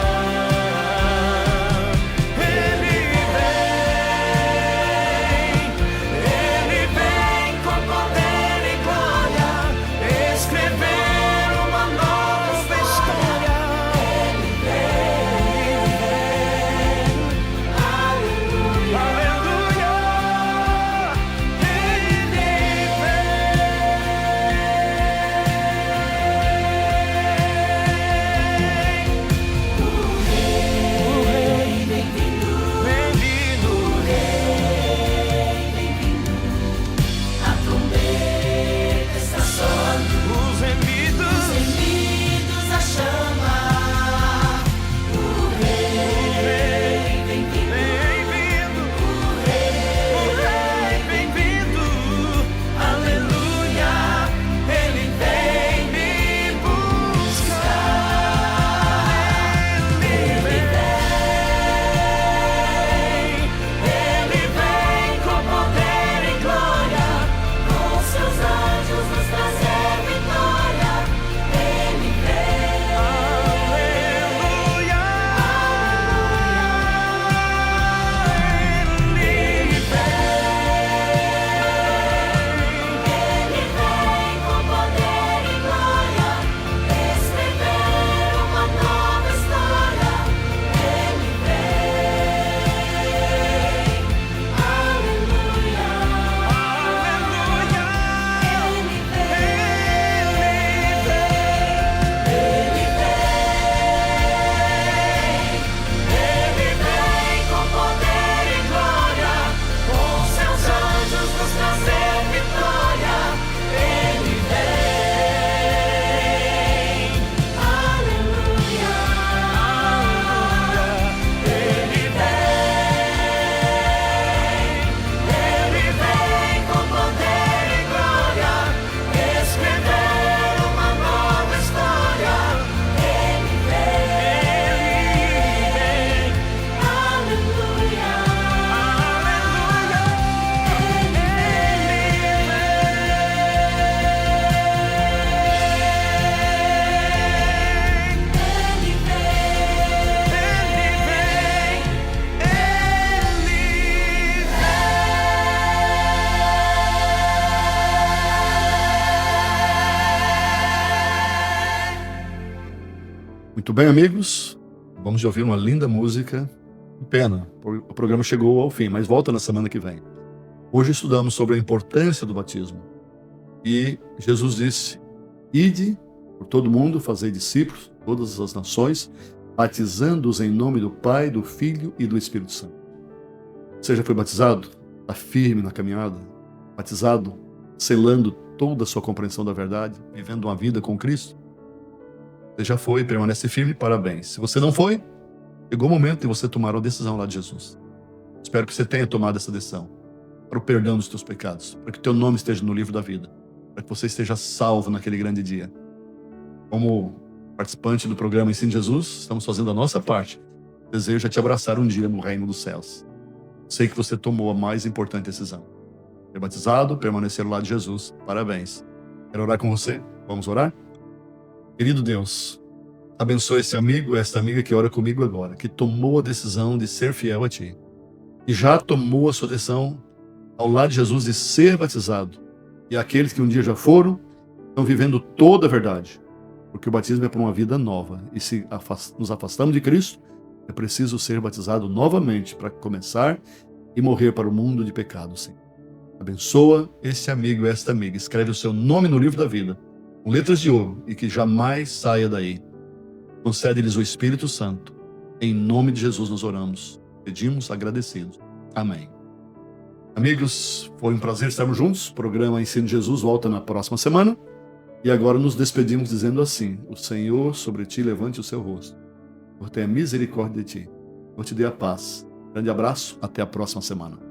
Ele vem com poder e glória, escrever uma nova história. Ele vem, aleluia. O Rei vem vindo, A trombeta está soando, os remidos remidos a chamar. O Rei vem vindo, vem vindo, o Rei vem vindo, aleluia. Ele vem me buscar. Ele vem com poder e glória, com seus anjos nos trazer vitória. Ele vem, aleluia. ele vem com poder e glória, escrever uma nova história. Ele vem, aleluia. Ele vem com poder e glória, com seus anjos nos trazer vitória. Ele vem, aleluia. Ele vem com poder e glória, escrever uma nova história. Ele vem, aleluia. Ele Muito bem, amigos. Vamos de ouvir uma linda música. Que pena, o programa chegou ao fim, mas volta na semana que vem. Hoje estudamos sobre a importância do batismo. E Jesus disse: ide por todo mundo, fazei discípulos, todas as nações, batizando-os em nome do Pai, do Filho e do Espírito Santo. Você já foi batizado? Está firme na caminhada? Batizado, selando toda a sua compreensão da verdade, vivendo uma vida com Cristo? Você já foi, permanece firme, parabéns. Se você não foi, chegou o momento de você tomar uma decisão lá de Jesus. Espero que você tenha tomado essa decisão para o perdão dos teus pecados, para que o teu nome esteja no livro da vida, para que você esteja salvo naquele grande dia. Como participante do programa Ensino Jesus, estamos fazendo a nossa parte. Desejo te abraçar um dia no reino dos céus. Sei que você tomou a mais importante decisão. Ser batizado, permanecer ao lado de Jesus. Parabéns. Quero orar com você? Vamos orar? Querido Deus, abençoe esse amigo, esta amiga que ora comigo agora, que tomou a decisão de ser fiel a Ti. E já tomou a sua decisão ao lado de Jesus de ser batizado. E aqueles que um dia já foram, estão vivendo toda a verdade. Porque o batismo é para uma vida nova. E se nos afastamos de Cristo, é preciso ser batizado novamente para começar e morrer para o mundo de pecado, Senhor. Abençoa esse amigo e esta amiga. Escreve o seu nome no livro da vida, com letras de ouro, e que jamais saia daí. Concede-lhes o Espírito Santo. Em nome de Jesus nós oramos. Pedimos agradecidos. Amém. Amigos, foi um prazer estarmos juntos. O programa Ensino Jesus volta na próxima semana. E agora nos despedimos dizendo assim: o Senhor sobre ti levante o seu rosto, por ter misericórdia de ti, por te dê a paz. Grande abraço, até a próxima semana.